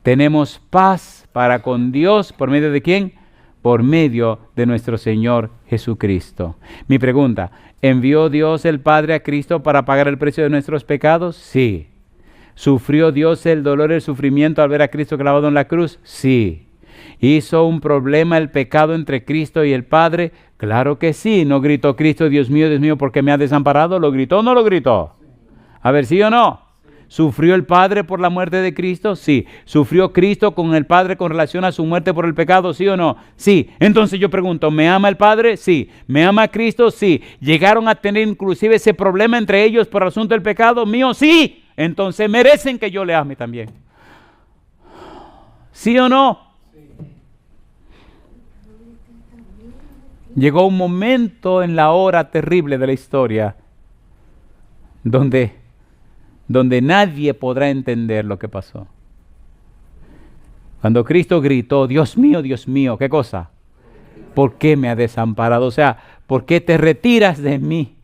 S3: Tenemos paz para con Dios, ¿por medio de quién? Por medio de nuestro Señor Jesucristo. Mi pregunta, ¿envió Dios el Padre a Cristo para pagar el precio de nuestros pecados? Sí. ¿Sufrió Dios el dolor y el sufrimiento al ver a Cristo clavado en la cruz? Sí. ¿Hizo un problema el pecado entre Cristo y el Padre? Claro que sí. ¿No gritó Cristo, Dios mío, ¿por qué me ha desamparado? ¿Lo gritó o no lo gritó? A ver, ¿sí o no? ¿Sufrió el Padre por la muerte de Cristo? Sí. ¿Sufrió Cristo con el Padre con relación a su muerte por el pecado? ¿Sí o no? Sí. Entonces yo pregunto, ¿me ama el Padre? Sí. ¿Me ama Cristo? Sí. ¿Llegaron a tener inclusive ese problema entre ellos por el asunto del pecado mío? Sí. Entonces merecen que yo le ame también. ¿Sí o no? Llegó un momento en la hora terrible de la historia donde nadie podrá entender lo que pasó. Cuando Cristo gritó, Dios mío, ¿qué cosa? ¿Por qué me ha desamparado? O sea, ¿por qué te retiras de mí?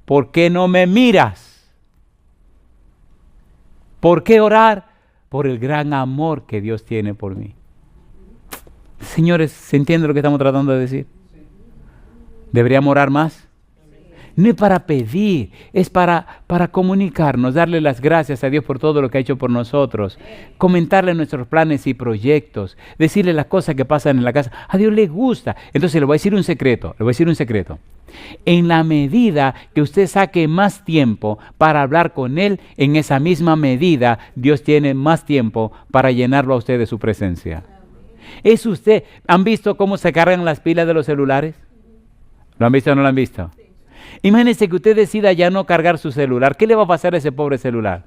S3: ¿Por qué no me miras? ¿Por qué orar? Por el gran amor que Dios tiene por mí. Señores, ¿se entiende lo que estamos tratando de decir? ¿Deberíamos orar más? No es para pedir, es para comunicarnos, darle las gracias a Dios por todo lo que ha hecho por nosotros, comentarle nuestros planes y proyectos, decirle las cosas que pasan en la casa. A Dios le gusta. Entonces le voy a decir un secreto, En la medida que usted saque más tiempo para hablar con Él, en esa misma medida Dios tiene más tiempo para llenarlo a usted de su presencia. ¿Es usted? ¿Han visto cómo se cargan las pilas de los celulares? ¿Lo han visto o no lo han visto? Imagínense que usted decida ya no cargar su celular. ¿Qué le va a pasar a ese pobre celular?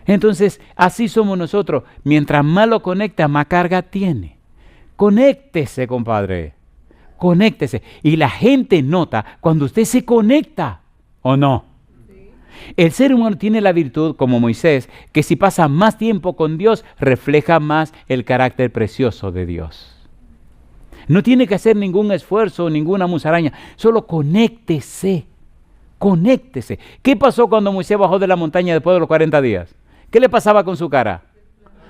S3: Entonces, así somos nosotros. Mientras más lo conecta, más carga tiene. Conéctese, compadre. Conéctese. Y la gente nota cuando usted se conecta, ¿o no? El ser humano tiene la virtud, como Moisés, que si pasa más tiempo con Dios, refleja más el carácter precioso de Dios. No tiene que hacer ningún esfuerzo, ninguna musaraña. Solo conéctese. Conéctese. ¿Qué pasó cuando Moisés bajó de la montaña después de los 40 días? ¿Qué le pasaba con su cara?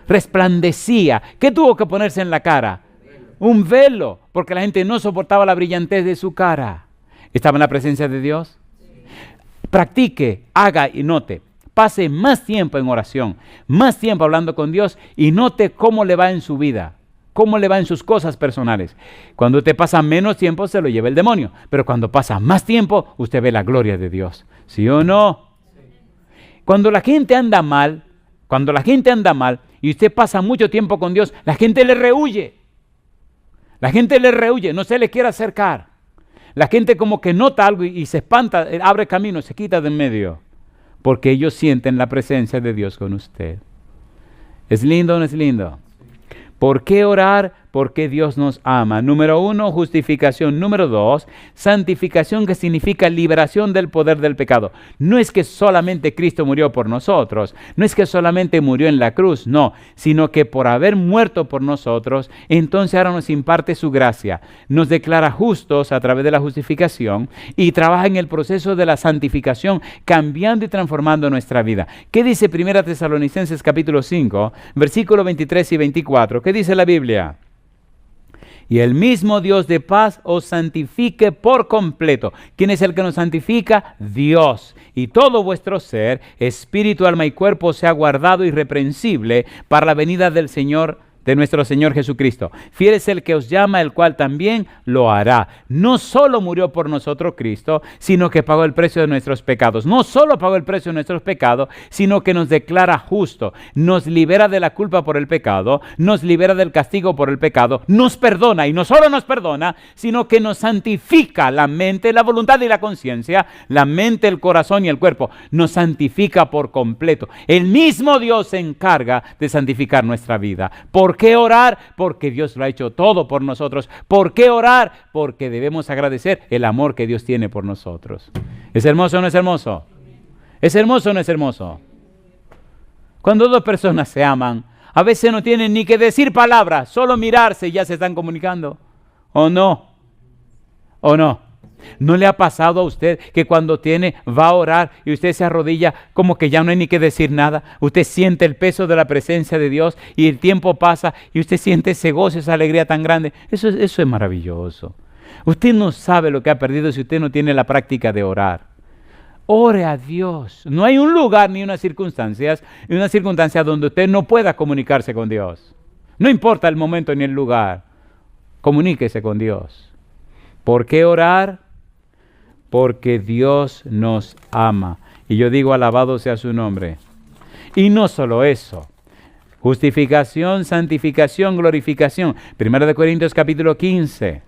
S3: Resplandecía. ¿Qué tuvo que ponerse en la cara? Un velo, porque la gente no soportaba la brillantez de su cara. ¿Estaba en la presencia de Dios? Practique, haga y note. Pase más tiempo en oración, más tiempo hablando con Dios y note cómo le va en su vida. Cómo le va en sus cosas personales. Cuando usted pasa menos tiempo, se lo lleva el demonio. Pero cuando pasa más tiempo, usted ve la gloria de Dios. ¿Sí o no? Cuando la gente anda mal y usted pasa mucho tiempo con Dios, la gente le rehuye. La gente le rehuye, no se le quiere acercar. La gente como que nota algo y se espanta, abre camino, se quita de en medio. Porque ellos sienten la presencia de Dios con usted. ¿Es lindo o no es lindo? ¿Por qué orar? Porque Dios nos ama. Número 1, justificación. Número 2, santificación, que significa liberación del poder del pecado. No es que solamente Cristo murió por nosotros, no es que solamente murió en la cruz, no, sino que por haber muerto por nosotros, entonces ahora nos imparte su gracia, nos declara justos a través de la justificación y trabaja en el proceso de la santificación, cambiando y transformando nuestra vida. ¿Qué dice 1 Tesalonicenses capítulo 5, versículos 23 y 24? ¿Qué dice la Biblia? Y el mismo Dios de paz os santifique por completo. ¿Quién es el que nos santifica? Dios. Y todo vuestro ser, espíritu, alma y cuerpo sea guardado irreprensible para la venida del Señor, de nuestro Señor Jesucristo. Fiel es el que os llama, el cual también lo hará. No solo murió por nosotros Cristo, sino que pagó el precio de nuestros pecados. No solo pagó el precio de nuestros pecados, sino que nos declara justo. Nos libera de la culpa por el pecado, nos libera del castigo por el pecado, nos perdona, y no solo nos perdona, sino que nos santifica la mente, la voluntad y la conciencia, la mente, el corazón y el cuerpo. Nos santifica por completo. El mismo Dios se encarga de santificar nuestra vida. ¿Por qué orar? Porque Dios lo ha hecho todo por nosotros. ¿Por qué orar? Porque debemos agradecer el amor que Dios tiene por nosotros. ¿Es hermoso o no es hermoso? ¿Es hermoso o no es hermoso? Cuando dos personas se aman, a veces no tienen ni que decir palabras, solo mirarse y ya se están comunicando. ¿O no? ¿O no? ¿No le ha pasado a usted que cuando va a orar y usted se arrodilla, como que ya no hay ni que decir nada? Usted siente el peso de la presencia de Dios y el tiempo pasa y usted siente ese gozo, esa alegría tan grande. Eso es maravilloso. Usted no sabe lo que ha perdido si usted no tiene la práctica de orar. Ore a Dios. No hay un lugar ni una circunstancia donde usted no pueda comunicarse con Dios. No importa el momento ni el lugar. Comuníquese con Dios. ¿Por qué orar? Porque Dios nos ama. Y yo digo, alabado sea su nombre. Y no solo eso. Justificación, santificación, glorificación. 1 Corintios capítulo 15.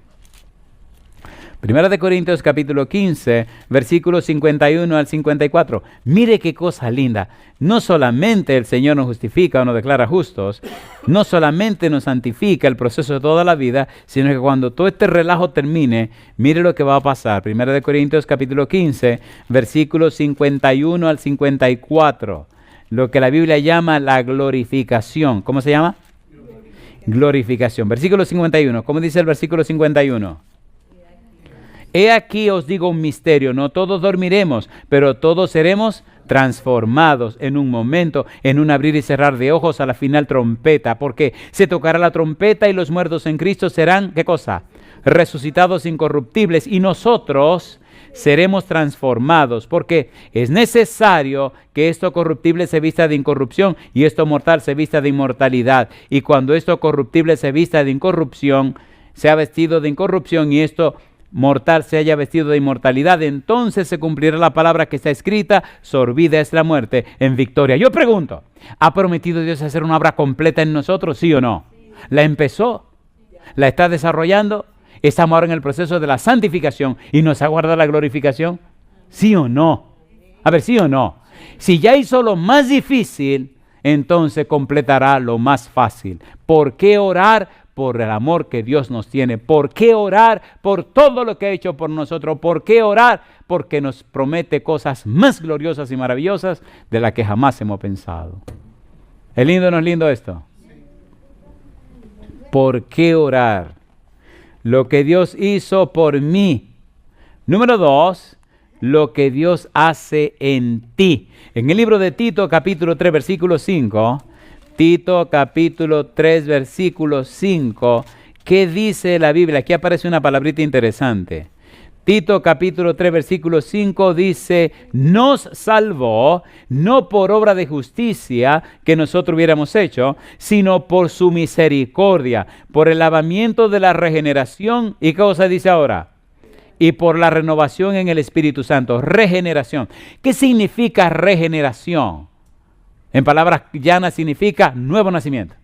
S3: 1 Corintios capítulo 15, versículos 51 al 54. Mire qué cosa linda. No solamente el Señor nos justifica o nos declara justos, no solamente nos santifica el proceso de toda la vida, sino que cuando todo este relajo termine, mire lo que va a pasar. 1 Corintios capítulo 15, versículos 51 al 54. Lo que la Biblia llama la glorificación. ¿Cómo se llama? Glorificación. Versículo 51. ¿Cómo dice el versículo 51? He aquí os digo un misterio, no todos dormiremos, pero todos seremos transformados en un momento, en un abrir y cerrar de ojos a la final trompeta, porque se tocará la trompeta y los muertos en Cristo serán, ¿qué cosa? Resucitados incorruptibles, y nosotros seremos transformados, porque es necesario que esto corruptible se vista de incorrupción y esto mortal se vista de inmortalidad, y cuando esto corruptible se vista de incorrupción, sea vestido de incorrupción y esto mortal se haya vestido de inmortalidad, entonces se cumplirá la palabra que está escrita: sorbida es la muerte en victoria. Yo pregunto, ¿ha prometido Dios hacer una obra completa en nosotros, sí o no? ¿La empezó? ¿La está desarrollando? ¿Estamos ahora en el proceso de la santificación y nos aguarda la glorificación? ¿Sí o no? A ver, ¿sí o no? Si ya hizo lo más difícil, entonces completará lo más fácil. ¿Por qué orar? Por el amor que Dios nos tiene. ¿Por qué orar? Por todo lo que ha hecho por nosotros. ¿Por qué orar? Porque nos promete cosas más gloriosas y maravillosas de las que jamás hemos pensado. ¿Es lindo o no es lindo esto? ¿Por qué orar? Lo que Dios hizo por mí. Número 2, lo que Dios hace en ti. En el libro de Tito, capítulo 3, versículo 5... Tito capítulo 3 versículo 5, ¿qué dice la Biblia? Aquí aparece una palabrita interesante. Tito capítulo 3 versículo 5 dice: nos salvó no por obra de justicia que nosotros hubiéramos hecho, sino por su misericordia, por el lavamiento de la regeneración. ¿Y qué cosa dice ahora? Y por la renovación en el Espíritu Santo. Regeneración. ¿Qué significa regeneración? En palabras llanas significa nuevo nacimiento.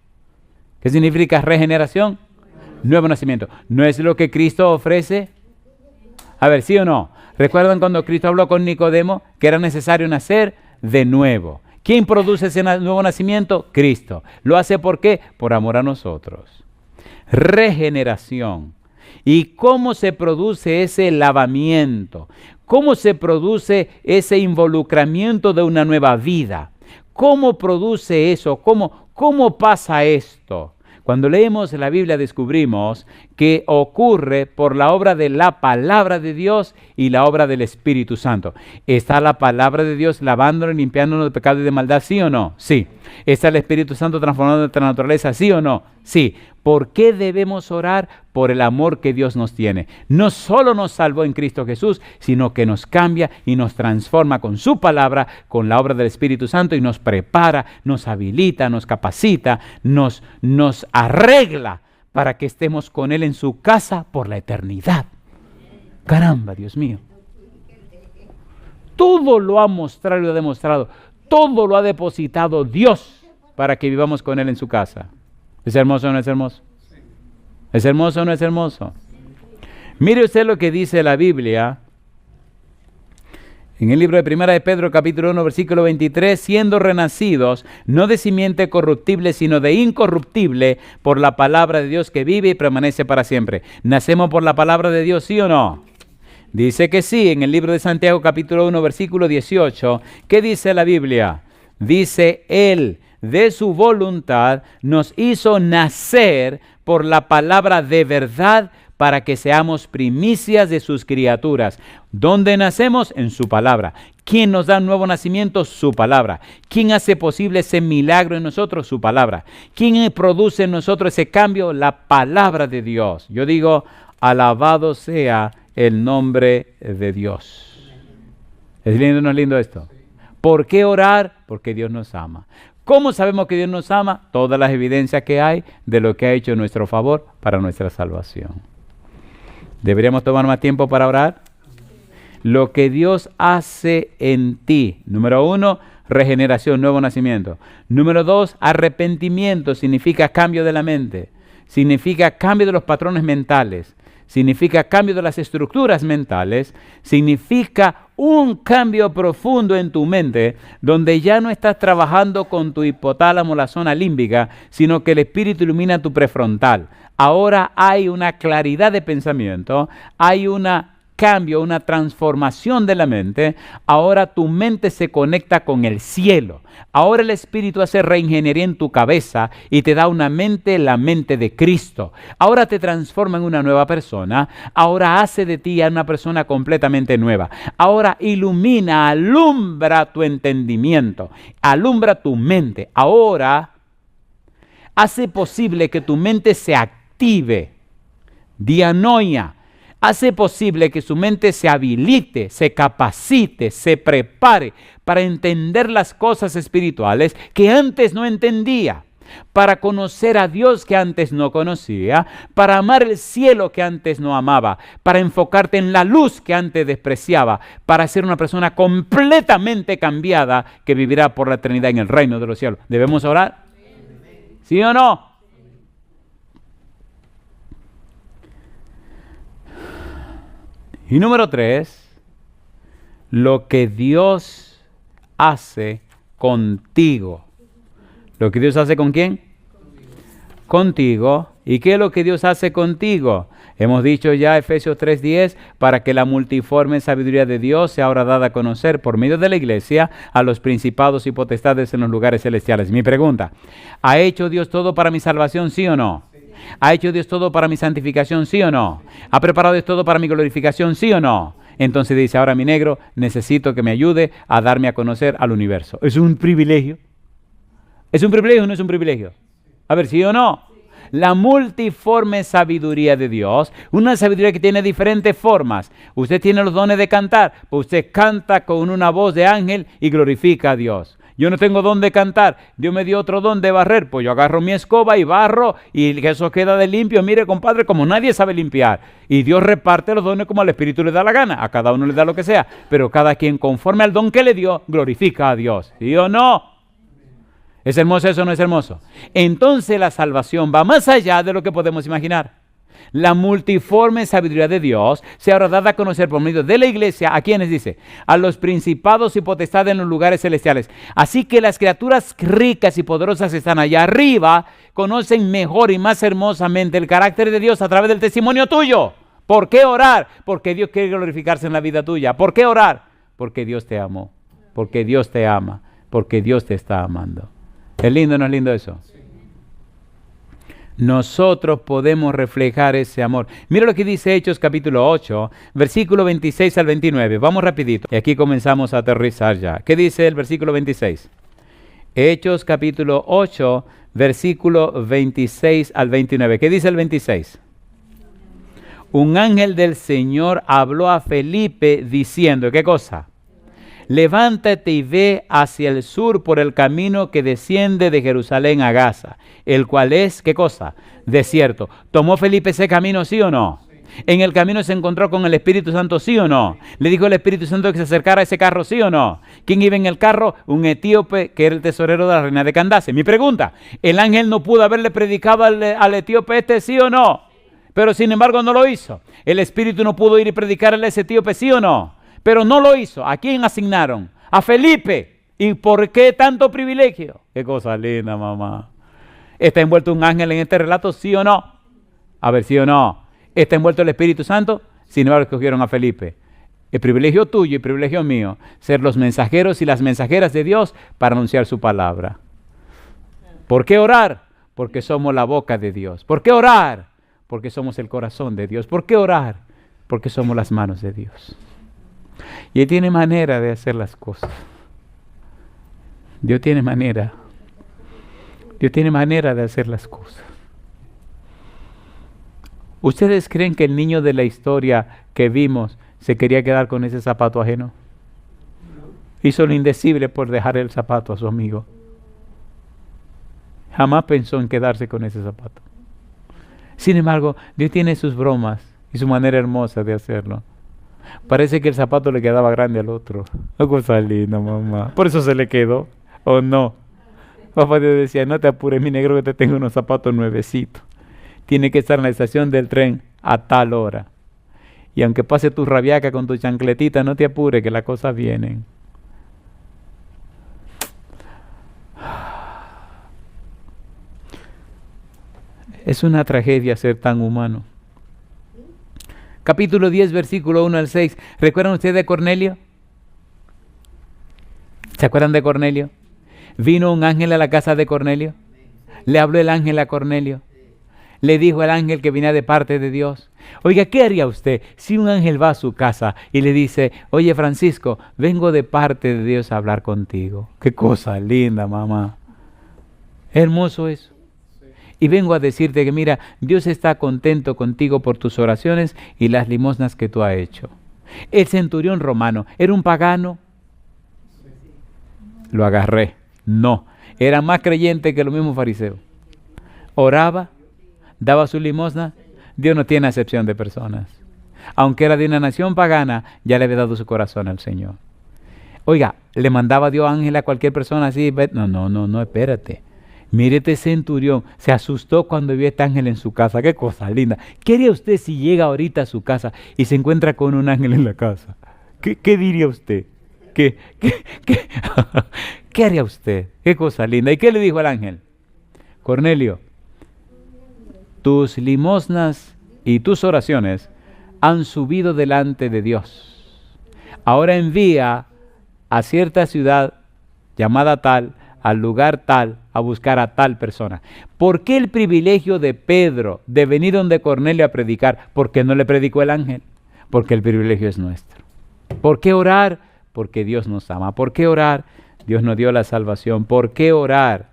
S3: ¿Qué significa regeneración? Nuevo nacimiento. ¿No es lo que Cristo ofrece? A ver, ¿sí o no? ¿Recuerdan cuando Cristo habló con Nicodemo que era necesario nacer de nuevo? ¿Quién produce ese nuevo nacimiento? Cristo. ¿Lo hace por qué? Por amor a nosotros. Regeneración. ¿Y cómo se produce ese lavamiento? ¿Cómo se produce ese involucramiento de una nueva vida? ¿Cómo produce eso? ¿Cómo pasa esto? Cuando leemos la Biblia descubrimos que ocurre por la obra de la palabra de Dios y la obra del Espíritu Santo. ¿Está la palabra de Dios lavándonos y limpiándonos de pecado y de maldad? ¿Sí o no? Sí. ¿Está el Espíritu Santo transformando nuestra naturaleza? ¿Sí o no? Sí. ¿Por qué debemos orar? Por el amor que Dios nos tiene. No solo nos salvó en Cristo Jesús, sino que nos cambia y nos transforma con su palabra, con la obra del Espíritu Santo y nos prepara, nos habilita, nos capacita, nos arregla para que estemos con Él en su casa por la eternidad. Caramba, Dios mío. Todo lo ha mostrado y lo ha demostrado. Todo lo ha depositado Dios para que vivamos con Él en su casa. ¿Es hermoso o no es hermoso? ¿Es hermoso o no es hermoso? Mire usted lo que dice la Biblia en el libro de Primera de Pedro, capítulo 1, versículo 23, siendo renacidos, no de simiente corruptible, sino de incorruptible, por la palabra de Dios que vive y permanece para siempre. ¿Nacemos por la palabra de Dios, sí o no? Dice que sí, en el libro de Santiago, capítulo 1, versículo 18. ¿Qué dice la Biblia? Dice, Él, de su voluntad, nos hizo nacer por la palabra de verdad, para que seamos primicias de sus criaturas. ¿Dónde nacemos? En su palabra. ¿Quién nos da un nuevo nacimiento? Su palabra. ¿Quién hace posible ese milagro en nosotros? Su palabra. ¿Quién produce en nosotros ese cambio? La palabra de Dios. Yo digo, alabado sea el nombre de Dios. ¿Es lindo o no es lindo esto? ¿Por qué orar? Porque Dios nos ama. ¿Cómo sabemos que Dios nos ama? Todas las evidencias que hay de lo que ha hecho en nuestro favor para nuestra salvación. ¿Deberíamos tomar más tiempo para orar? Lo que Dios hace en ti. Número 1, regeneración, nuevo nacimiento. Número 2, arrepentimiento. Significa cambio de la mente. Significa cambio de los patrones mentales. Significa cambio de las estructuras mentales. Significa un cambio profundo en tu mente, donde ya no estás trabajando con tu hipotálamo, la zona límbica, sino que el Espíritu ilumina tu prefrontal. Ahora hay una claridad de pensamiento, hay un cambio, una transformación de la mente. Ahora tu mente se conecta con el cielo. Ahora el Espíritu hace reingeniería en tu cabeza y te da una mente, la mente de Cristo. Ahora te transforma en una nueva persona. Ahora hace de ti a una persona completamente nueva. Ahora ilumina, alumbra tu entendimiento, alumbra tu mente. Ahora hace posible que tu mente se active. Dianoia. Hace posible que su mente se habilite, se capacite, se prepare para entender las cosas espirituales que antes no entendía, para conocer a Dios que antes no conocía, para amar el cielo que antes no amaba, para enfocarte en la luz que antes despreciaba, para ser una persona completamente cambiada que vivirá por la eternidad en el reino de los cielos. ¿Debemos orar? ¿Sí o no? Y número 3, lo que Dios hace contigo. ¿Lo que Dios hace con quién? Contigo. ¿Y qué es lo que Dios hace contigo? Hemos dicho ya Efesios 3:10, para que la multiforme sabiduría de Dios sea ahora dada a conocer por medio de la iglesia a los principados y potestades en los lugares celestiales. Mi pregunta, ¿ha hecho Dios todo para mi salvación, sí o no? ¿Ha hecho Dios todo para mi santificación, sí o no? ¿Ha preparado Dios todo para mi glorificación, sí o no? Entonces dice, ahora mi negro, necesito que me ayude a darme a conocer al universo. ¿Es un privilegio? ¿Es un privilegio o no es un privilegio? A ver, ¿sí o no? La multiforme sabiduría de Dios, una sabiduría que tiene diferentes formas. Usted tiene los dones de cantar, pues usted canta con una voz de ángel y glorifica a Dios. Yo no tengo don de cantar, Dios me dio otro don de barrer, pues yo agarro mi escoba y barro y que eso queda de limpio. Mire, compadre, como nadie sabe limpiar. Y Dios reparte los dones como al Espíritu le da la gana, a cada uno le da lo que sea, pero cada quien conforme al don que le dio, glorifica a Dios. ¿Sí o no? ¿Es hermoso eso o no es hermoso? Entonces la salvación va más allá de lo que podemos imaginar. La multiforme sabiduría de Dios se habrá dado a conocer por medio de la iglesia. ¿A quiénes dice? A los principados y potestades en los lugares celestiales. Así que las criaturas ricas y poderosas que están allá arriba conocen mejor y más hermosamente el carácter de Dios a través del testimonio tuyo. ¿Por qué orar? Porque Dios quiere glorificarse en la vida tuya. ¿Por qué orar? Porque Dios te amó. Porque Dios te ama. Porque Dios te está amando. ¿Es lindo o no es lindo eso? Nosotros podemos reflejar ese amor. Mira lo que dice Hechos capítulo 8, versículo 26 al 29. Vamos rapidito. Y aquí comenzamos a aterrizar ya. ¿Qué dice el versículo 26? Hechos capítulo 8, versículo 26 al 29. ¿Qué dice el 26? Un ángel del Señor habló a Felipe diciendo, ¿qué cosa? Levántate y ve hacia el sur por el camino que desciende de Jerusalén a Gaza, el cual es, ¿qué cosa? Desierto. ¿Tomó Felipe ese camino, sí o no? ¿En el camino se encontró con el Espíritu Santo, sí o no? ¿Le dijo el Espíritu Santo que se acercara a ese carro, sí o no? ¿Quién iba en el carro? Un etíope que era el tesorero de la reina de Candace. Mi pregunta, ¿el ángel no pudo haberle predicado al etíope este, sí o no? Pero sin embargo no lo hizo. ¿El Espíritu no pudo ir y predicarle a ese etíope, sí o no? Pero no lo hizo. ¿A quién asignaron? A Felipe. ¿Y por qué tanto privilegio? Qué cosa linda, mamá. ¿Está envuelto un ángel en este relato? ¿Sí o no? A ver, ¿sí o no? ¿Está envuelto el Espíritu Santo? Sin embargo, escogieron a Felipe. El privilegio tuyo y el privilegio mío, ser los mensajeros y las mensajeras de Dios para anunciar su palabra. ¿Por qué orar? Porque somos la boca de Dios. ¿Por qué orar? Porque somos el corazón de Dios. ¿Por qué orar? Porque somos las manos de Dios. Y Él tiene manera de hacer las cosas. Dios tiene manera. Dios tiene manera de hacer las cosas. ¿Ustedes creen que el niño de la historia que vimos se quería quedar con ese zapato ajeno? Hizo lo indecible por dejar el zapato a su amigo. Jamás pensó en quedarse con ese zapato. Sin embargo, Dios tiene sus bromas y su manera hermosa de hacerlo. Parece que el zapato le quedaba grande al otro. Oh, cosa linda, mamá. Por eso se le quedó. ¿O no? Papá Dios decía, no te apures, mi negro, que te tengo unos zapatos nuevecitos. Tiene que estar en la estación del tren a tal hora. Y aunque pase tu rabiaca con tu chancletita, no te apures, que las cosas vienen. Es una tragedia ser tan humano. Capítulo 10, versículo 1 al 6. ¿Recuerdan ustedes de Cornelio? ¿Se acuerdan de Cornelio? Vino un ángel a la casa de Cornelio. Le habló el ángel a Cornelio. Le dijo al ángel que venía de parte de Dios. Oiga, ¿qué haría usted si un ángel va a su casa y le dice, oye Francisco, vengo de parte de Dios a hablar contigo? Qué cosa linda, mamá. Hermoso eso. Y vengo a decirte que mira, Dios está contento contigo por tus oraciones y las limosnas que tú has hecho. El centurión romano, ¿era un pagano? Lo agarré. No, era más creyente que los mismos fariseos. Oraba, daba su limosna. Dios no tiene acepción de personas. Aunque era de una nación pagana, ya le había dado su corazón al Señor. Oiga, ¿le mandaba Dios ángel a cualquier persona así? No, espérate. Mire este centurión, se asustó cuando vio este ángel en su casa. Qué cosa linda. ¿Qué haría usted si llega ahorita a su casa y se encuentra con un ángel en la casa? ¿Qué diría usted? ¿Qué haría usted? Qué cosa linda. ¿Y qué le dijo al ángel? Cornelio, tus limosnas y tus oraciones han subido delante de Dios. Ahora envía a cierta ciudad llamada tal, al lugar tal, a buscar a tal persona. ¿Por qué el privilegio de Pedro de venir donde Cornelio a predicar? ¿Por qué no le predicó el ángel? Porque el privilegio es nuestro. ¿Por qué orar? Porque Dios nos ama. ¿Por qué orar? Dios nos dio la salvación. ¿Por qué orar?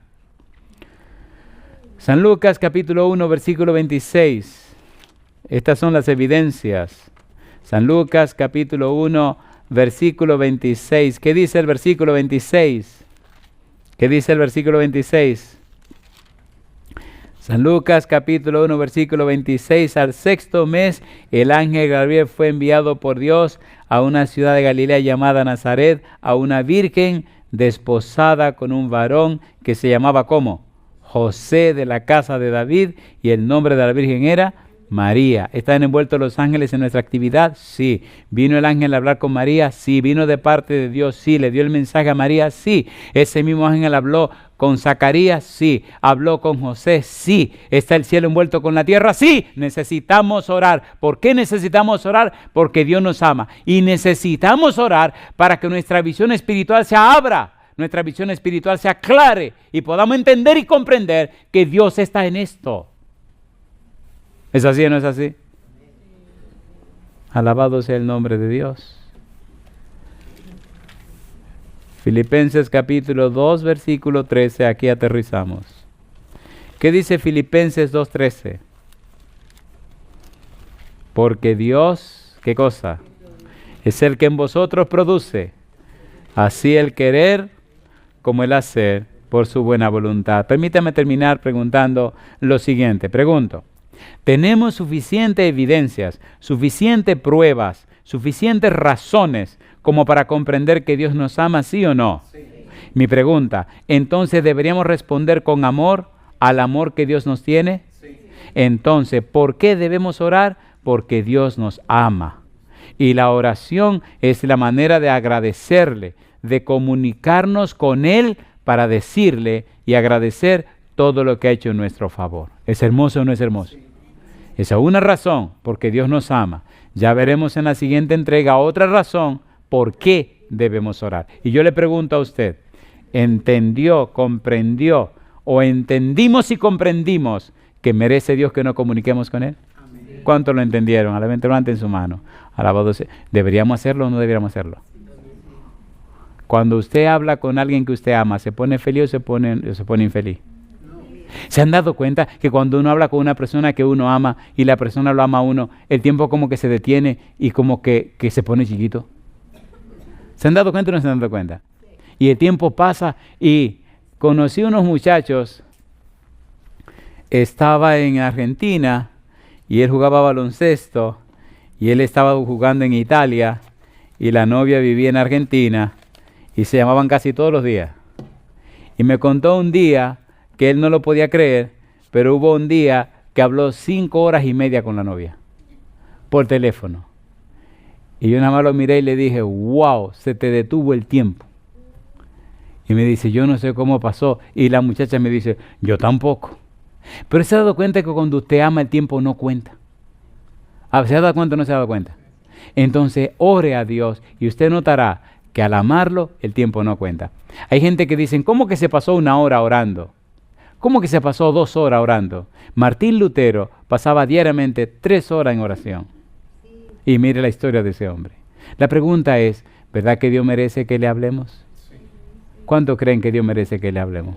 S3: San Lucas capítulo 1 versículo 26. Estas son las evidencias. San Lucas capítulo 1 versículo 26. ¿Qué dice el versículo 26? ¿Qué dice el versículo 26? San Lucas capítulo 1 versículo 26. Al sexto mes el ángel Gabriel fue enviado por Dios a una ciudad de Galilea llamada Nazaret, a una virgen desposada con un varón que se llamaba ¿cómo? José, de la casa de David, y el nombre de la virgen era María. ¿Están envueltos los ángeles en nuestra actividad? Sí. ¿Vino el ángel a hablar con María? Sí. ¿Vino de parte de Dios? Sí. ¿Le dio el mensaje a María? Sí. ¿Ese mismo ángel habló con Zacarías? Sí. ¿Habló con José? Sí. ¿Está el cielo envuelto con la tierra? Sí. Necesitamos orar. ¿Por qué necesitamos orar? Porque Dios nos ama. Y necesitamos orar para que nuestra visión espiritual se abra, nuestra visión espiritual se aclare y podamos entender y comprender que Dios está en esto. ¿Es así o no es así? Alabado sea el nombre de Dios. Filipenses capítulo 2, versículo 13, aquí aterrizamos. ¿Qué dice Filipenses 2:13? Porque Dios, ¿qué cosa? Es el que en vosotros produce, así el querer como el hacer por su buena voluntad. Permítame terminar preguntando lo siguiente. Pregunto, ¿tenemos suficientes evidencias, suficientes pruebas, suficientes razones como para comprender que Dios nos ama, sí o no? Sí. Mi pregunta, ¿entonces deberíamos responder con amor al amor que Dios nos tiene? Sí. Entonces, ¿por qué debemos orar? Porque Dios nos ama. Y la oración es la manera de agradecerle, de comunicarnos con Él para decirle y agradecer todo lo que ha hecho en nuestro favor. ¿Es hermoso o no es hermoso? Esa es una razón, porque Dios nos ama. Ya veremos en la siguiente entrega otra razón por qué debemos orar. Y yo le pregunto a usted, ¿entendió, comprendió o entendimos y comprendimos que merece Dios que nos comuniquemos con Él? Amén. ¿Cuántos lo entendieron? Levanten su mano. Alabado sea. ¿Deberíamos hacerlo o no deberíamos hacerlo? Cuando usted habla con alguien que usted ama, ¿se pone feliz o se pone infeliz? ¿Se han dado cuenta que cuando uno habla con una persona que uno ama y la persona lo ama a uno, el tiempo como que se detiene y como que se pone chiquito? ¿Se han dado cuenta o no se han dado cuenta? Y el tiempo pasa y conocí unos muchachos, estaba en Argentina y él jugaba baloncesto y él estaba jugando en Italia y la novia vivía en Argentina y se llamaban casi todos los días. Y me contó un día que él no lo podía creer, pero hubo un día que habló 5 horas y media con la novia por teléfono. Y yo nada más lo miré y le dije, wow, se te detuvo el tiempo. Y me dice, yo no sé cómo pasó. Y la muchacha me dice, yo tampoco. Pero se ha dado cuenta que cuando usted ama el tiempo no cuenta. ¿Se ha dado cuenta o no se ha dado cuenta? Entonces ore a Dios y usted notará que al amarlo el tiempo no cuenta. Hay gente que dicen, ¿cómo que se pasó 1 hora orando? ¿Cómo que se pasó 2 horas orando? Martín Lutero pasaba diariamente 3 horas en oración. Y mire la historia de ese hombre. La pregunta es, ¿verdad que Dios merece que le hablemos? ¿Cuántos creen que Dios merece que le hablemos?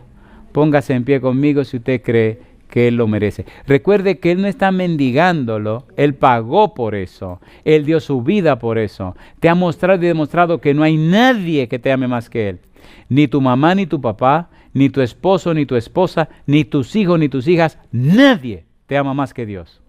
S3: Póngase en pie conmigo si usted cree que Él lo merece. Recuerde que Él no está mendigándolo, Él pagó por eso, Él dio su vida por eso. Te ha mostrado y demostrado que no hay nadie que te ame más que Él. Ni tu mamá, ni tu papá, ni tu esposo, ni tu esposa, ni tus hijos, ni tus hijas, nadie te ama más que Dios.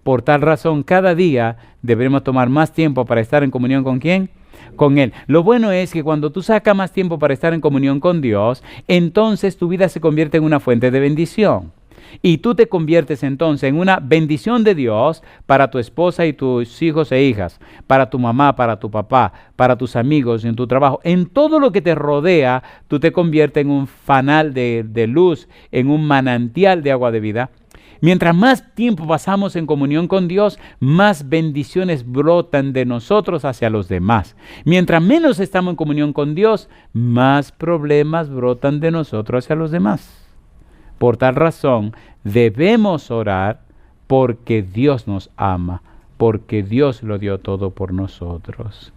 S3: Por tal razón, cada día debemos tomar más tiempo para estar en comunión ¿con quién? Con Él. Lo bueno es que cuando tú sacas más tiempo para estar en comunión con Dios, entonces tu vida se convierte en una fuente de bendición. Y tú te conviertes entonces en una bendición de Dios para tu esposa y tus hijos e hijas, para tu mamá, para tu papá, para tus amigos, en tu trabajo. En todo lo que te rodea, tú te conviertes en un fanal de luz, en un manantial de agua de vida. Mientras más tiempo pasamos en comunión con Dios, más bendiciones brotan de nosotros hacia los demás. Mientras menos estamos en comunión con Dios, más problemas brotan de nosotros hacia los demás. Por tal razón, debemos orar porque Dios nos ama, porque Dios lo dio todo por nosotros.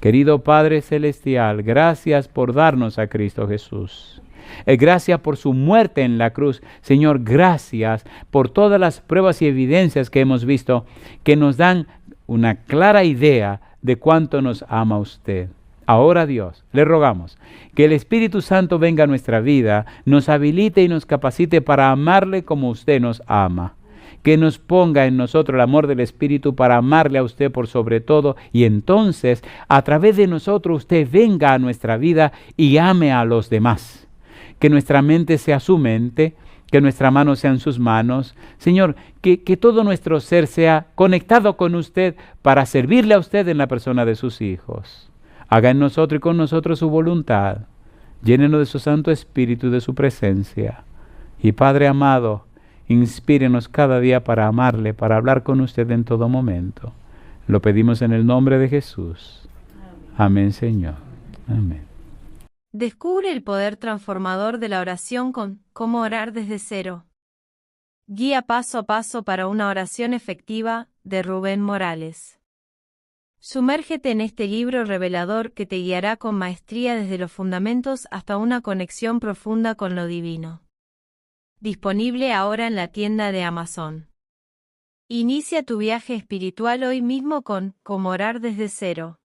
S3: Querido Padre Celestial, gracias por darnos a Cristo Jesús. Gracias por su muerte en la cruz. Señor, gracias por todas las pruebas y evidencias que hemos visto que nos dan una clara idea de cuánto nos ama usted. Ahora, Dios, le rogamos que el Espíritu Santo venga a nuestra vida, nos habilite y nos capacite para amarle como usted nos ama. Que nos ponga en nosotros el amor del Espíritu para amarle a usted por sobre todo, y entonces a través de nosotros usted venga a nuestra vida y ame a los demás. Que nuestra mente sea su mente, que nuestra mano sean sus manos. Señor, que todo nuestro ser sea conectado con usted para servirle a usted en la persona de sus hijos. Haga en nosotros y con nosotros su voluntad. Llénenos de su Santo Espíritu y de su presencia. Y Padre amado, inspírenos cada día para amarle, para hablar con usted en todo momento. Lo pedimos en el nombre de Jesús. Amén, Señor. Amén.
S1: Descubre el poder transformador de la oración con Cómo orar desde cero. Guía paso a paso para una oración efectiva, de Rubén Morales. Sumérgete en este libro revelador que te guiará con maestría desde los fundamentos hasta una conexión profunda con lo divino. Disponible ahora en la tienda de Amazon. Inicia tu viaje espiritual hoy mismo con Cómo orar desde cero.